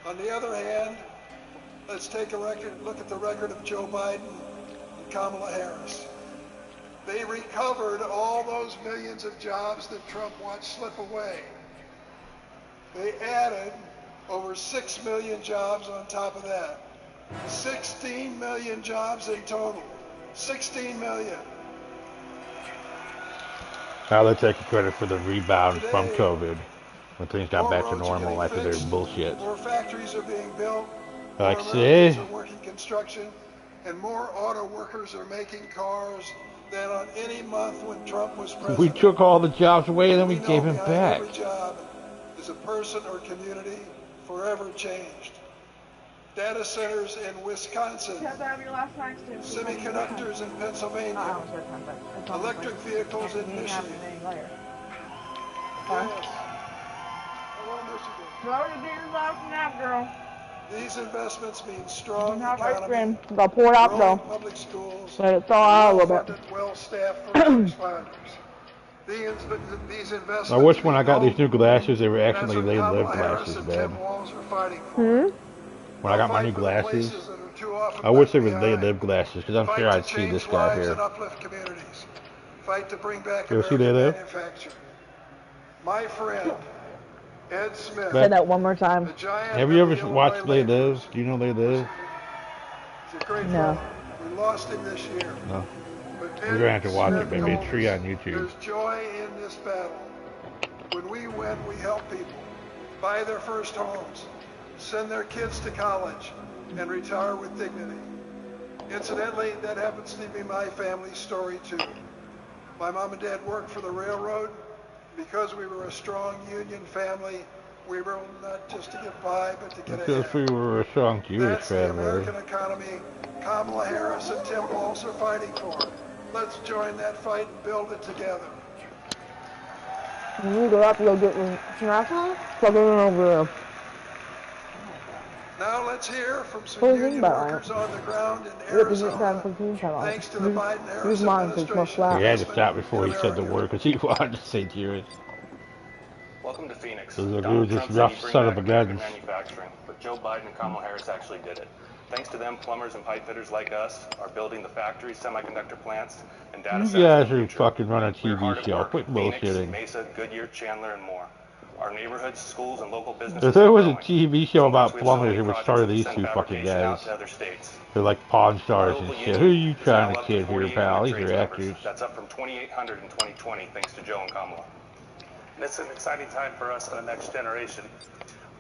On the other hand, let's take a look at the record of Joe Biden and Kamala Harris. They recovered all those millions of jobs that Trump watched slip away. They added over 6 million jobs on top of that. 16 million jobs in total. 16 million. Now they're taking credit for the rebound from COVID. When things got back to normal after their bullshit. More factories are being built. Like, more see? Americans are working construction. And more auto workers are making cars than on any month when Trump was president. We took all the jobs away and then we know gave him behind back. Every job is a person or community forever changed. Data centers in Wisconsin, semiconductors in Pennsylvania, electric vehicles in Michigan. These investments mean strong economy, I'll pour it out though. public schools, Let it thaw out a little bit. well-staffed first responders. These investments. I wish when I got these new glasses, they were actually They Live glasses, man. When I got my new glasses, I wish they were They Live glasses, because I'm sure I'd see this guy here. Fight to bring back You ever see They Live? manufacturing. My friend, Ed Smith. Say that one more time. Have you ever watched They Live? Do you know They Live? No. We lost him this year. No. You're going to have to watch it, baby. It's free on YouTube. There's joy in this battle. When we win, we help people buy their first homes, send their kids to college, and retire with dignity. Incidentally, that happens to be my family's story too. My mom and dad worked for the railroad. Because we were a strong union family, we were able not just to get by, but to get ahead. Because we were a strong Jewish That's the family. American economy Kamala Harris and Tim Walz are fighting for. Let's join that fight and build it together. When you go up, you'll get snacks, plug it in over there. Now let's hear from some union workers on the ground in Arizona. Thanks to the Biden-Harris administration. He had to stop before he said the word because he wanted to say Jewish. Welcome to Phoenix. So Donald this Trump said rough he'd bring son of back a gun. American manufacturing, but Joe Biden and Kamala Harris actually did it. Thanks to them, plumbers and pipe fitters like us are building the factories, semiconductor plants, and data You centers. guys are fucking running a We're hard TV at show. work Quit in Phoenix, bullshitting. Mesa, Goodyear, Chandler, and more. Our neighborhoods, schools, and local businesses. If there was a are growing. TV show about We have so plumbers, many it would projects star that we these send two fucking fabrication out guys. to other states. They're like Pawn Our Stars and local shit. Who are union you is trying now to up kid here, 4,800 pal? These trades are members. actors. That's up from 2,800 in 2020, thanks to Joe and Kamala. And it's an exciting time for us and the next generation.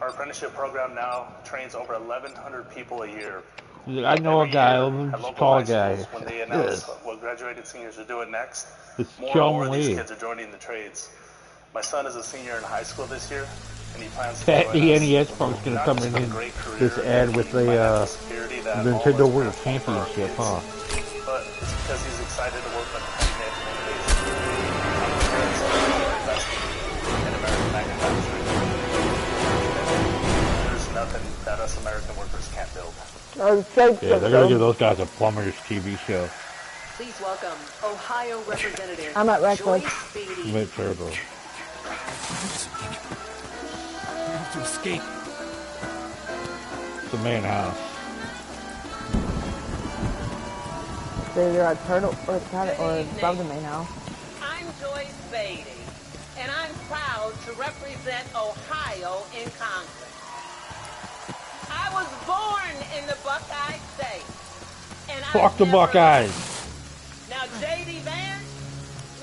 Our apprenticeship program now trains over 1,100 people a year. I know a guy, a tall guy. When they announce what graduated seniors are doing next, It's more and more John of these Lee. kids are joining the trades. My son is a senior in high school this year, and he plans to Pat join the us. NES Punk's gonna Not come just in for a in great career, this ad with the security that all Nintendo us World parents want for our Championship, kids. huh? But it's because he's excited to work on cutting edge innovation. I'm parents are investing in American manufacturing. There's nothing that us American workers can't build. Yeah, they're gonna give those guys a plumbers TV show. Please welcome Ohio Representative I'm at Reckless. Joyce Beatty. Mid turbo. To escape. It's the main house. So you're at Turtle or above the main house. I'm Joyce Beatty, and I'm proud to represent Ohio in Congress. I was born in the Buckeye State, and Fuck the Buckeyes. Now J.D. Vance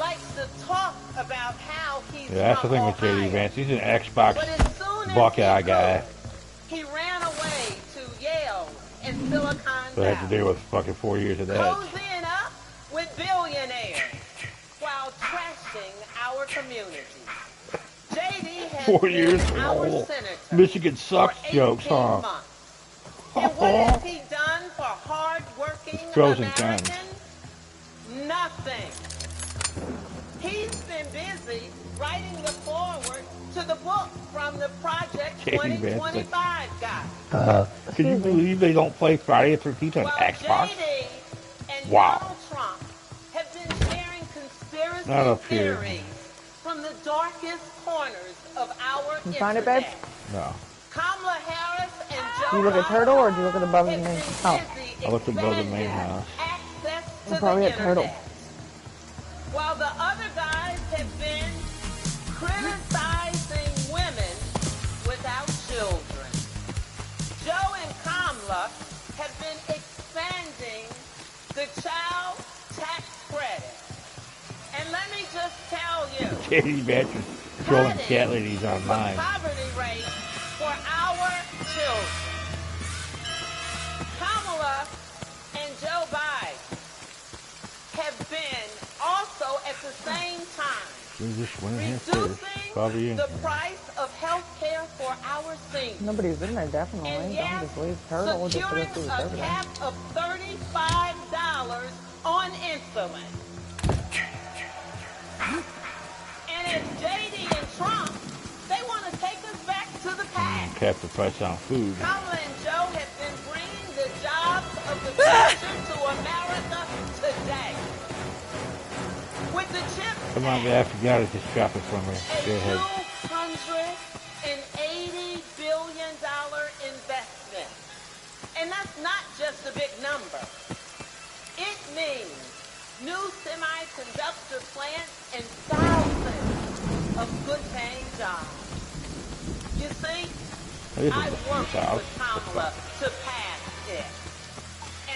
likes to talk about how he's Yeah, that's the from thing with Ohio. J.D. Vance. He's an Xbox But as soon as Buckeye guy. he ran away to Yale and Silicon So I had Valley, to deal with fucking 4 years of that. cozying up with billionaires while trashing our communities. J.D. has 4 been years our old. senator Michigan sucks for jokes, 18 huh? months. And what has he done for hard-working Pros and cons. Americans? Nothing. He's been busy writing the foreword to the book from the Project J.D. Vance. 2025 guy. Can you believe they don't play Friday the 13th on Xbox? J.D. and Wow. Donald Trump have been sharing conspiracy Not up here. theories from the darkest corners of our You find it, babe? No. Kamala Harris and Do you look at Turtle or do you look at above the main house? I looked above the main house. You're probably at Turtle. While the other guys have been criticizing women without children, Joe and Kamala have been expanding the child tax credit. And let me just tell you, J.D. Vance is trolling cat ladies online. poverty rate for our children. Kamala and Joe Biden have been also at the same time We just went in here first. Probably in the here. price of health care for our seniors. Nobody's in there, definitely. And Don't yes, just leave Turtle just to go securing through the a server. cap of $35 on insulin. And as JD and Trump, they want to take us back to the past. Cap the price on food. Kamala and Joe have been bringing the jobs of the future to America today. With the CHIPS Come on, man. I forgot it. Just drop it from me. Go ahead. $280 billion investment. And that's not just a big number. It means new semiconductor plants and thousands of good-paying jobs. You see, This is I a worked house. with Kamala to pass it.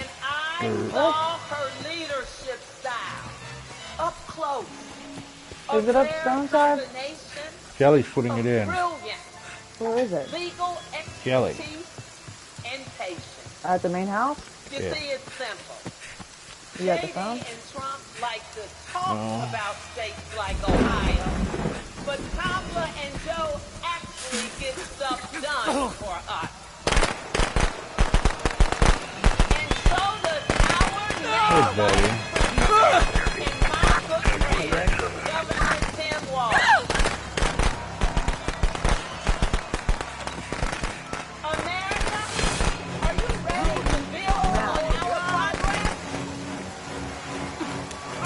And I Where? saw her leadership style up close. Is it up Stoneside? Kelly's putting it in. Brilliant Where is it? legal Kelly. expertise and patience. At the main house? You Yeah. see, it's simple. You got the JD phone? and Trump like to talk No. about states like Ohio, but Kamala and Joe actually get stuff done for us. And so does our Hey, neighbor buddy. and my good friend, Governor Tim Walz. America, are you ready to build on our progress?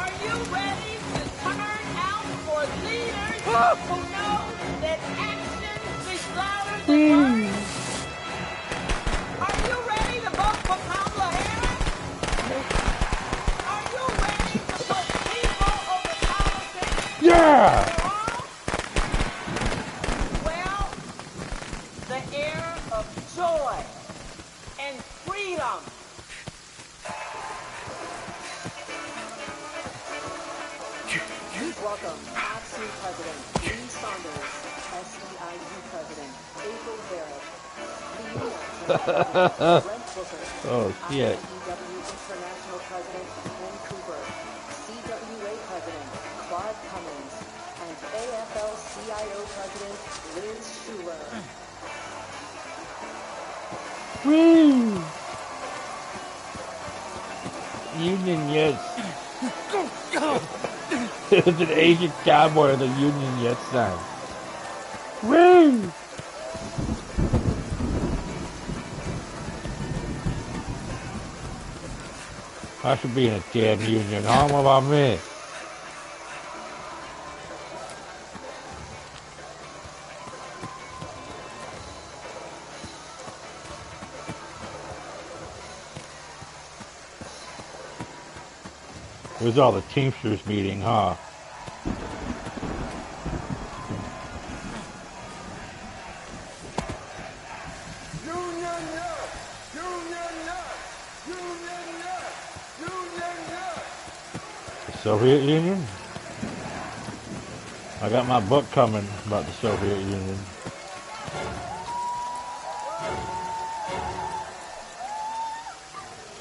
Are you ready to turn out for leaders who know that action speaks louder than words? Are you ready to vote for Kamala Harris? Are you ready to put people over politics? Yeah! Please welcome AFSCME President Lee Saunders, SEIU President April Barrett, the UNAC President Brent Booker, Oh, shit. IWW International President Ken Cooper, CWA President Claude Cummins, and AFL-CIO President Liz Schuler. Woo! Union yes. It's an Asian cowboy with a Union yes sign. Woo! I should be in a damn union. How about me? It was all the Teamsters meeting, huh? Union yes! Union yes! Union yes! Union yes! The Soviet Union? I got my book coming about the Soviet Union.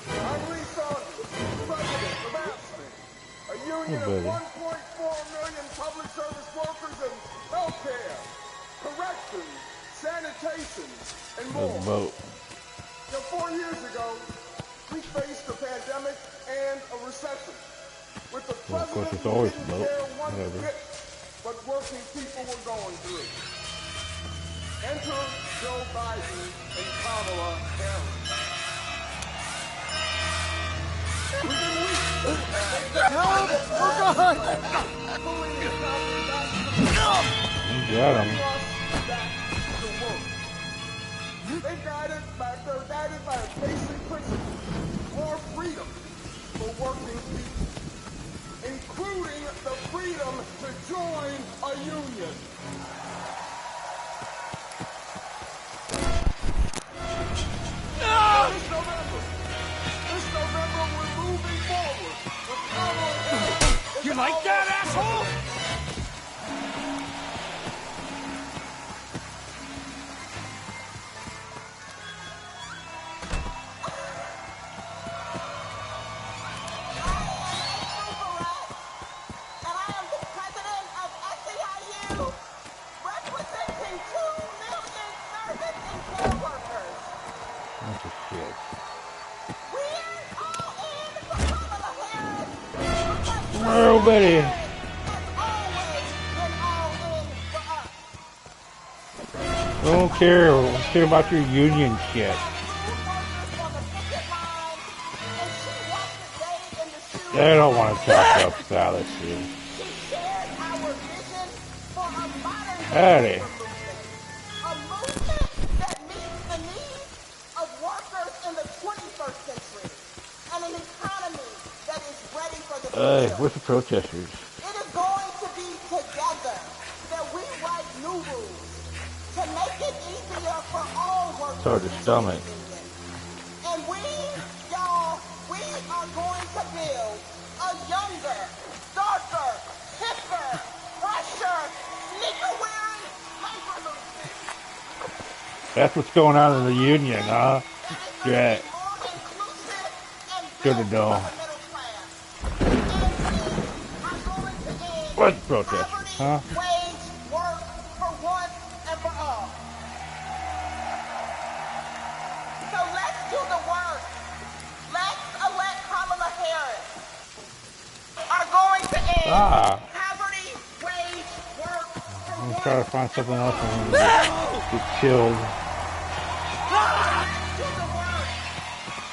I'm Lee Saunders, President of AFSCME, a union of 1.4 million public service workers in healthcare, corrections, sanitation, and more. Vote. Now, 4 years ago, we faced a pandemic and a recession. With the Well, of course, president it's who always didn't vote. care one Whatever. bit what working people were going through. Enter Joe Biden and Kamala Harris. Within weeks, Help! Oh, God! You got him. They're guided by a basic principle: more freedom for working people, including the freedom to join a union. This November, we're moving forward with Kamala Harris. You like that, asshole? Bunch of shit. Oh, Betty. Don't care about your union shit. They don't want to talk about fallacy. Eddie. Hey, where's the protesters? It is going to be together that we write new rules to make it easier for all workers. It's hard to stomach. And we, y'all, we are going to build a younger, darker, hipper, fresher, sneaker-wearing labor movement. That's what's going on in the union, huh? Yeah. Good to know. What's protesters, huh? Wage work for once and for all. So let's do the work. Let's elect Kamala Harris. Are going to end poverty, wage work for I'm once. trying to find something else and get killed. Let's do the work.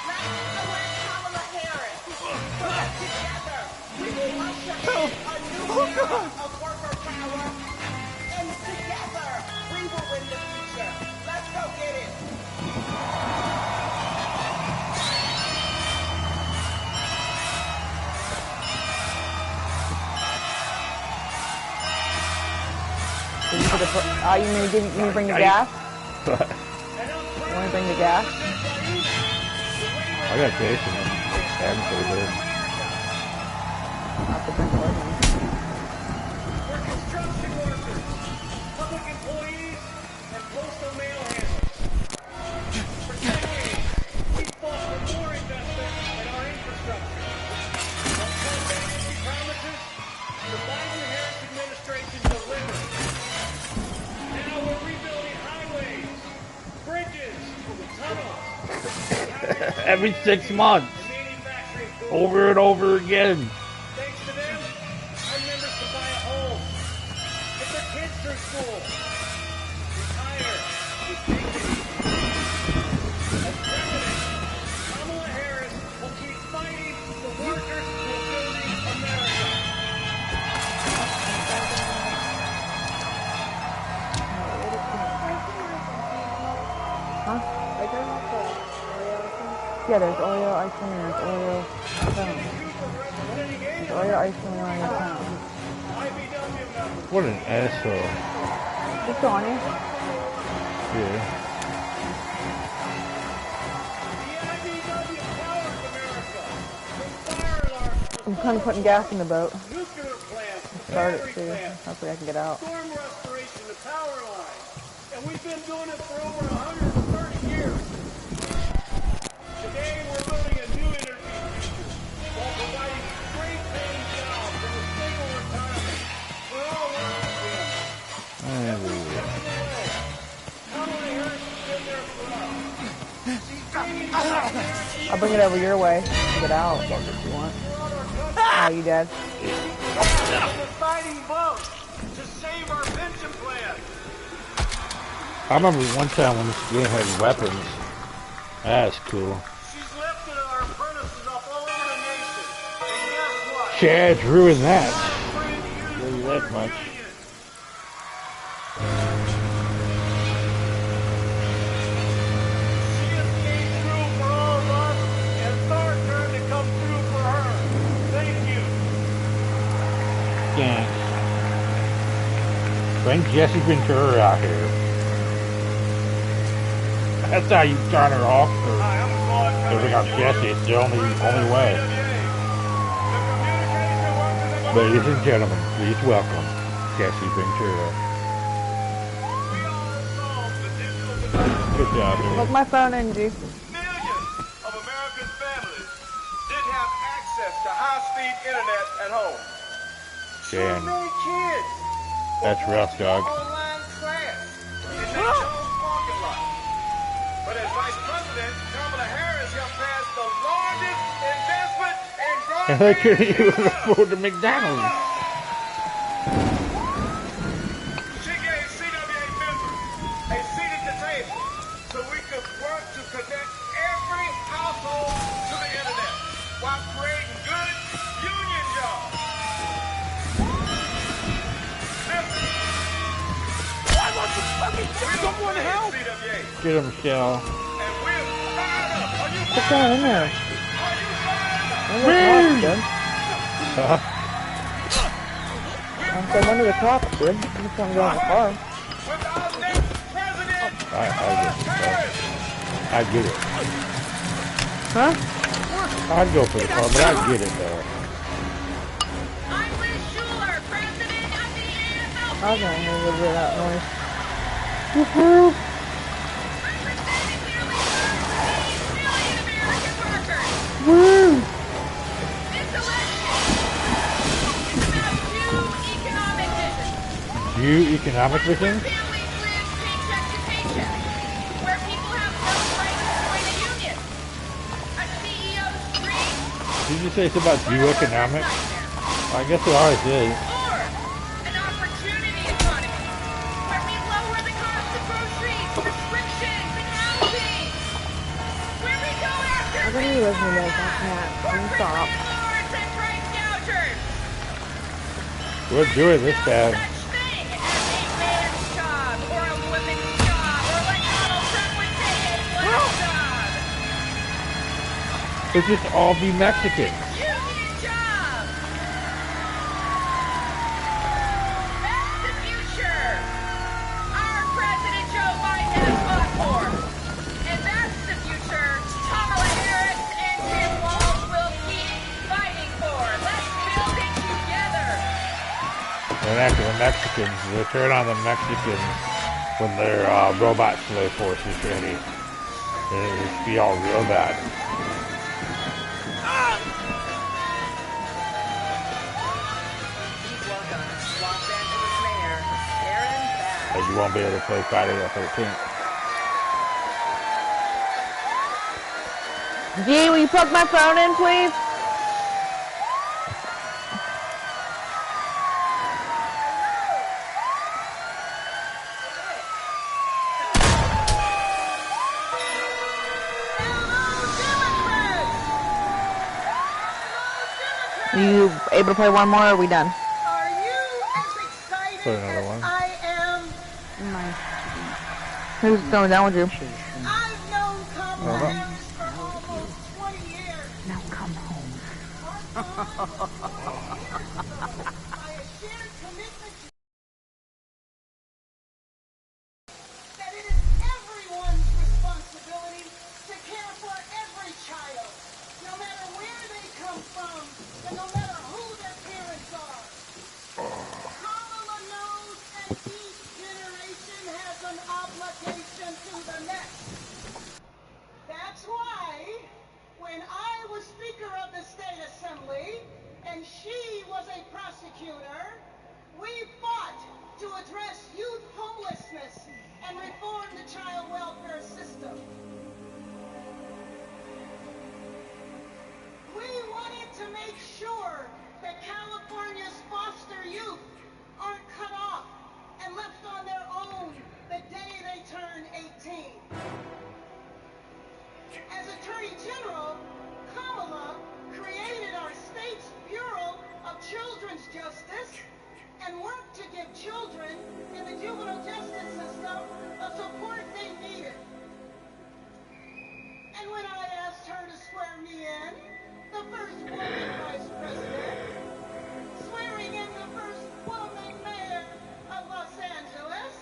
Let's elect Kamala Harris. So that together we will usher in a new era of worker power. And together we will win the future. Let's go get it. You mean bring the gas? You want to bring the gas? I got Jason. I'm pretty good. I'll have to bring it with me. every 6 months. Over and over again. Thanks to them, our members can buy a home, get their kids through school, retire with dignity. As president, Kamala Harris will keep fighting the workers who are building America. Huh? Yeah, there's Oreo ice cream and there's Oreo cone. There's Oreo ice cream and Oreo cone. What an asshole. Just go on you. Yeah. I'm kind of putting gas in the boat. Start it too. Hopefully I can get out. Storm restoration, the power line. And we've been doing it for over 130 years. Today we're building a new energy future while providing great paying jobs and a stable retirement for all workers. Kamala Harris has been there for us. I'll bring it over your way and get out if you want. Oh, you dead? The fighting vote to save our pension plan. I remember one time when this game had weapons. That's cool. She's lifted our apprentices up all over the nation. And guess what? Chad's ruined that. Really that much. She has came through for all of us, and it's our turn to come through for her. Thank you. Yeah. Bring Jesse Ventura out here. That's how you turn her off. To bring out Jesse. It's the only way. Ladies and gentlemen, please welcome Jesse Ventura. Good job, dude. Look my phone in, G. Millions of American families didn't have access to high-speed internet at home. So Damn. many kids That's rough, dog. online class in that Jones parking lot. But as Vice President, Kamala Harris helped pass the largest investment in And they broadband couldn't in even the world. afford the McDonald's. She gave CWA members a seat at the table so we could work to connect every household to the internet while creating good union jobs. Listen, why won't you fucking get someone help? CWA, Get him, Michelle. and we're fired up. Are you What's fired going up? in there? Are you fired up? I'm saying under the cops, dude. I'm just gonna go in the car. With our next president, I get it. Huh? I'd go for the car, but I get it, though. I'm Liz Schuler, president of the AFL. I was gonna hear a little bit of that noise. Woohoo! Woo! This election is about two economic visions. You economic vision? Families live paycheck to paycheck, where people have no right to join a union. A CEO's dream, Did you say it's about you economic? I guess it always is. or an opportunity economy, where we lower the cost of groceries, prescriptions, and housing. Where we go after I think you listen to this. I can't. Can you stop? landlords and price gougers. We're doing this bad. Such thing as a man's job, or a woman's job, or what Donald Trump would say, a black job. Let's just all be Mexicans. Union job. That's the future. Our President Joe Biden has fought for. And that's the future Kamala Harris and Tim Walz will keep fighting for. Let's build it together. And after the Mexicans, they turn on the Mexicans when their robot slave force is ready. It'll just be all real bad. Please welcome Los Angeles Mayor Karen Bass. And you won't be able to play Friday the 13th. Gee, will you plug my phone in, please? Are you able to play one more, or are we done? Are you as excited Play another as one. I am? Who's going down with you? I've known Kamala Uh-huh. Harris for almost 20 years. Now come home. Our bond began years ago by a shared commitment to that it is everyone's responsibility to care for every child, no matter where they come from and no matter who their parents are. Kamala knows that each generation has an obligation to the next. That's why when I was Speaker of the State Assembly and she was a prosecutor, we fought to address youth homelessness and reform the child welfare system. We wanted to make sure that California's foster youth aren't cut off and left on their own the day they turn 18. As Attorney General, Kamala created our state's Bureau of Children's Justice and worked to give children in the juvenile justice system the support they needed. And when I asked her to swear me in, the first woman vice president, swearing in the first woman mayor of Los Angeles,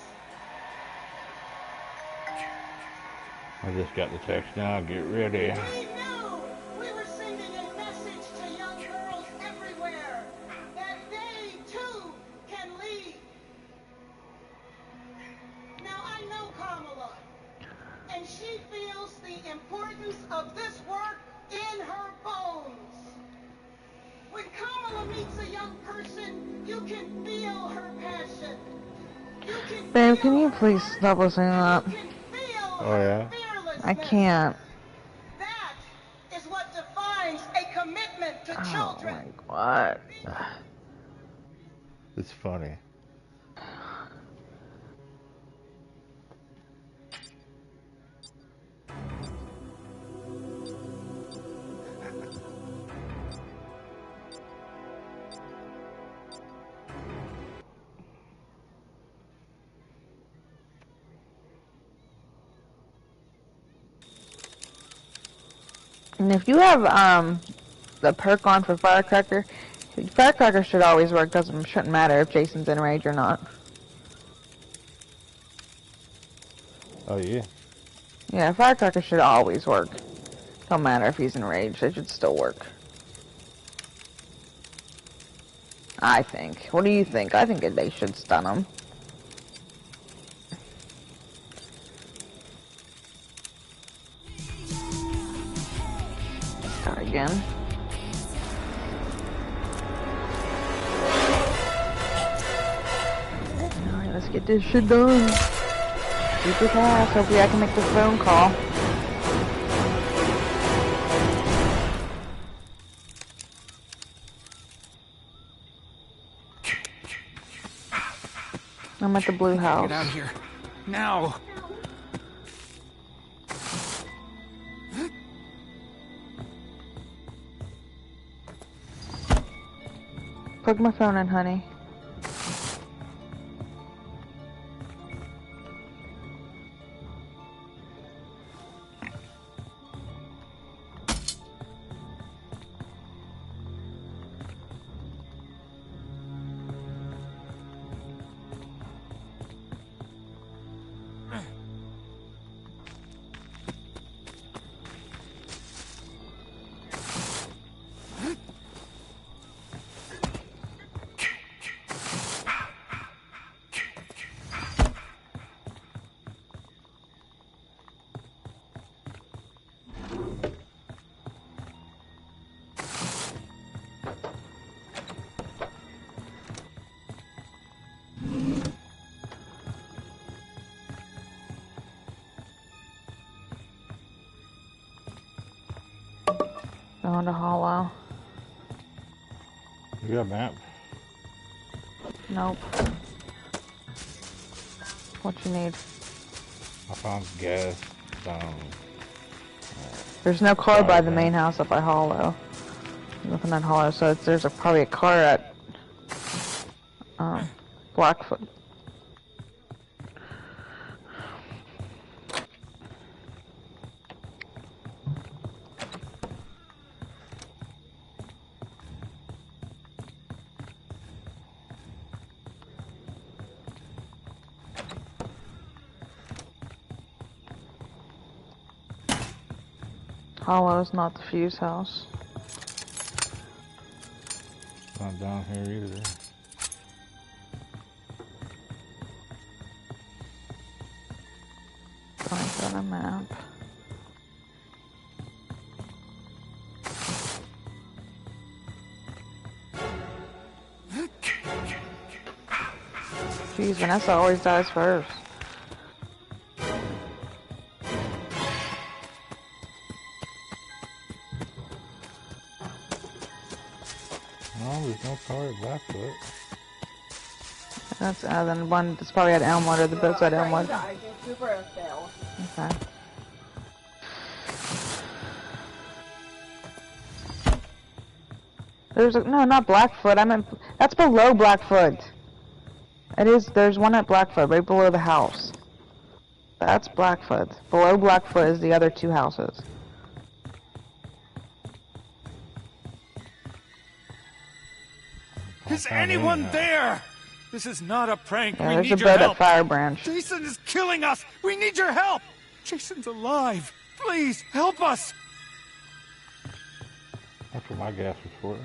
I just got the text now. Get ready. we knew we were sending a message to young girls everywhere that they too can lead. Now I know Kamala, and she feels the importance of this work in her bones. When Kamala meets a young person, you can feel her passion. You can Babe, feel can you her please heart, stop listening to that? you can feel Oh, her yeah? fearlessness. I can't. That is what defines a commitment to Oh children. my god. It's funny. And if you have the perk on for Firecracker, Firecracker should always work. Shouldn't matter if Jason's in rage or not. Oh, yeah. Yeah, Firecracker should always work. Don't matter if he's in rage. It should still work. I think. What do you think? I think they should stun him. Start again. Alright, let's get this shit done. Super fast. Hopefully I can make this phone call. I'm at the blue house. Get out of here. Now. Plug my phone in, honey. Going to Hollow. You got a map? Nope. What you need? I found gas. There's no car by the main house up by Hollow. Nothing at Hollow, so there's probably a car at Blackfoot. Hollow is not the fuse house. Not down here either. Find on a map. Jeez, Vanessa always dies first. No, there's no car at Blackfoot. That's then one. It's probably at Elmwood or the boat's at Elmwood. Okay. There's no, not Blackfoot. I meant that's below Blackfoot. It is. There's one at Blackfoot, right below the house. That's Blackfoot. Below Blackfoot is the other two houses. Is anyone there? This is not a prank. Yeah, We there's need a your boat help. at Fire Branch. Jason is killing us. We need your help. Jason's alive. Please help us. That's what my gas was for.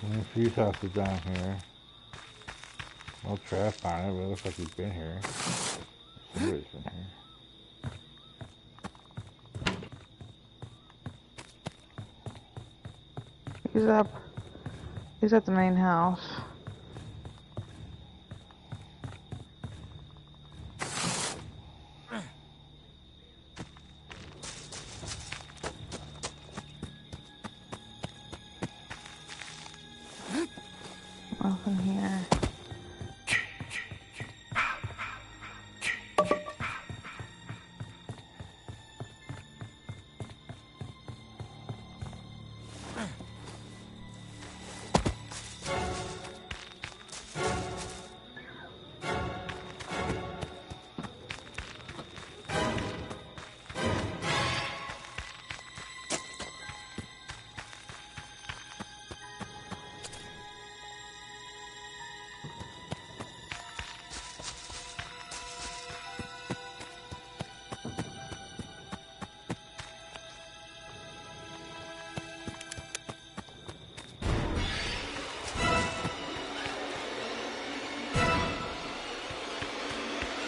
The fuse house is down here. No trash on it, but it looks like he's been here. Somebody's been here. He's up. He's at the main house. Nothing here.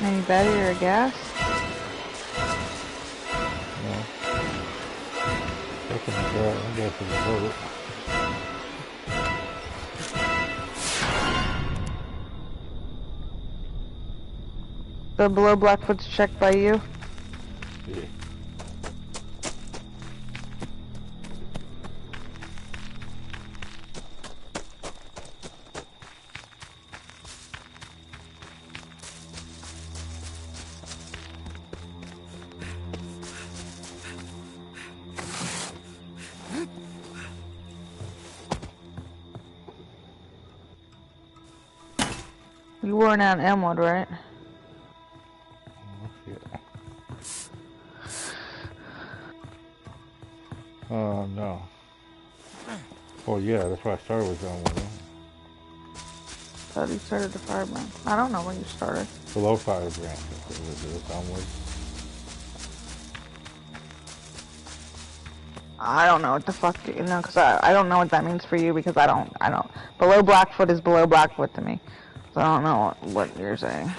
Any battery or gas? No. Looking at that, I guess it's a bullet. The below Blackfoot's checked by you? Yeah. You weren't out in Elmwood, right? No. Well, yeah, that's why I started with Elmwood. Thought you started the Fire Branch. I don't know where you started. Below Fire Branch, that's Elmwood. I don't know what the fuck, you know, because I don't know what that means for you because I don't. Below Blackfoot is below Blackfoot to me. So I don't know what you're saying.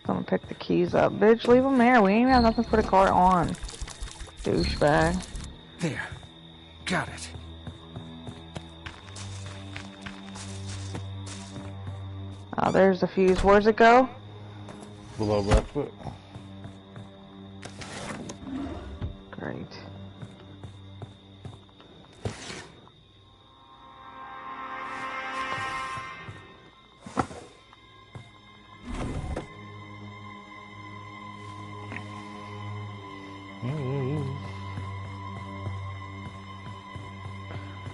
Someone pick the keys up. Bitch, leave them there. We ain't have nothing to put a car on. Douchebag. There. Got it. Oh, there's the fuse. Where's it go? Below Blackfoot. Great.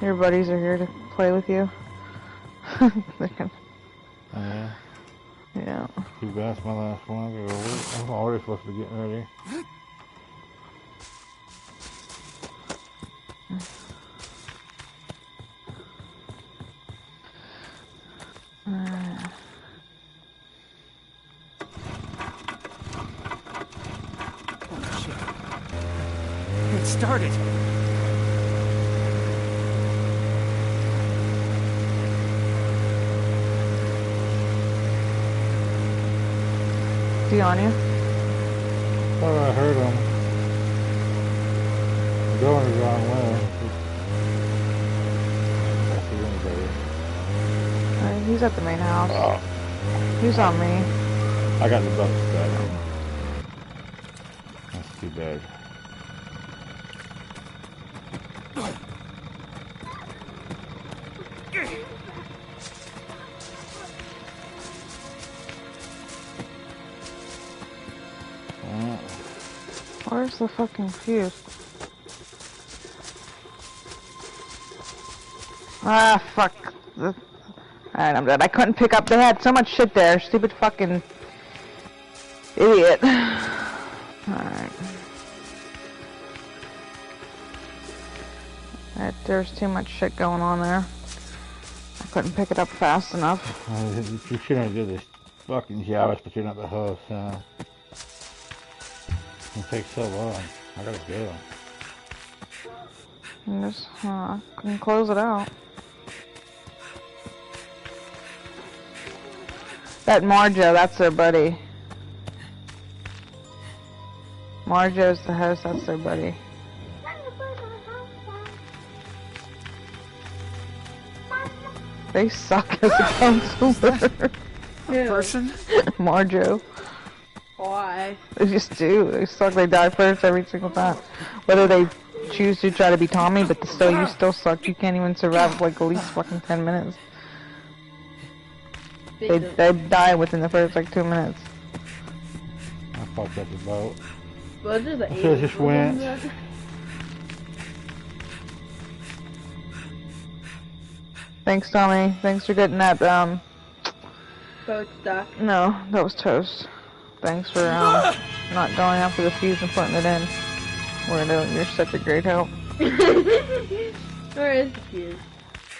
Your buddies are here to play with you. Yeah. Yeah. Too bad it's my last one. I gotta work. I'm already supposed to be getting ready. Oh shit. It started. Is he on you? Thought I heard him. I'm going the wrong way. I don't see anybody. He's at the main house. Oh. He's on me. I got the bucks back. That's too bad. Where's the fucking fuse? Ah, fuck. Alright, I'm dead. I couldn't pick up. They had so much shit there. Stupid fucking idiot. Alright. There's too much shit going on there. I couldn't pick it up fast enough. You shouldn't do this fucking job, but you're not the host, It takes so long. I gotta go. Just, can close it out. That Marjo, that's their buddy. Marjo's the host, that's their buddy. They suck as a counselor. A person? Marjo. Why? They just do. They suck. They die first every single time. Whether they choose to try to be Tommy, but you still suck. You can't even survive like at least fucking 10 minutes. They die within the first like 2 minutes. I fucked up the boat. What is it? Should've just went. Thanks, Tommy. Thanks for getting that, Boat stuck. No, that was toast. Thanks for, not going after the fuse and putting it in. You're such a great help. Where is the fuse?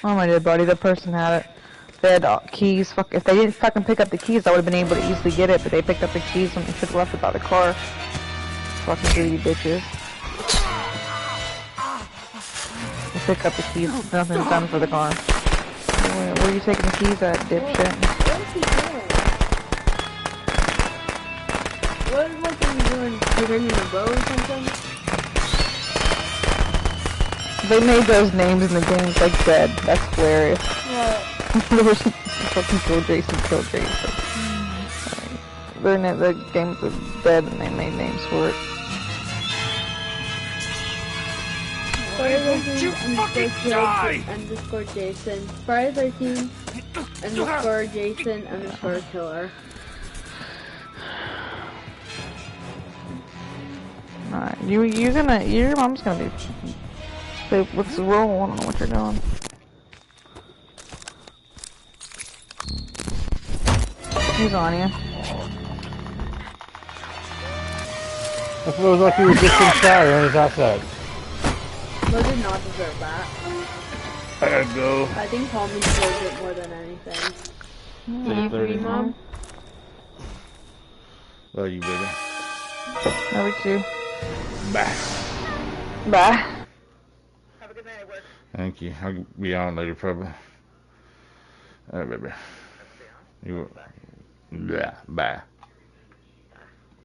Oh my dear buddy, the person had it. They had keys. Fuck, if they didn't fucking pick up the keys, I would have been able to easily get it, but they picked up the keys and should have left it by the car. Fucking greedy bitches. They pick up the keys, nothing's done for the car. Where are you taking the keys at, dipshit? What is he doing? What are you doing? Turning the bow or something? They made those names in the games like dead. That's hilarious. What? There was fucking kill Jason. The games are dead and they made names for it. Friday 13 underscore Jason. Friday 13 underscore Jason underscore killer. Alright, your mom's gonna be. Babe, what's the roll? I don't know what you're doing. He's on you. It feels like he was just inside and he's outside. Mo did not deserve that. I gotta go. I think Tommy deserved it more than anything. Do you agree, Mom? Love you, baby. Love you too. Bye. Bye. Have a good night at work. Thank you. I'll be on later, probably. All right, baby. You. Bye.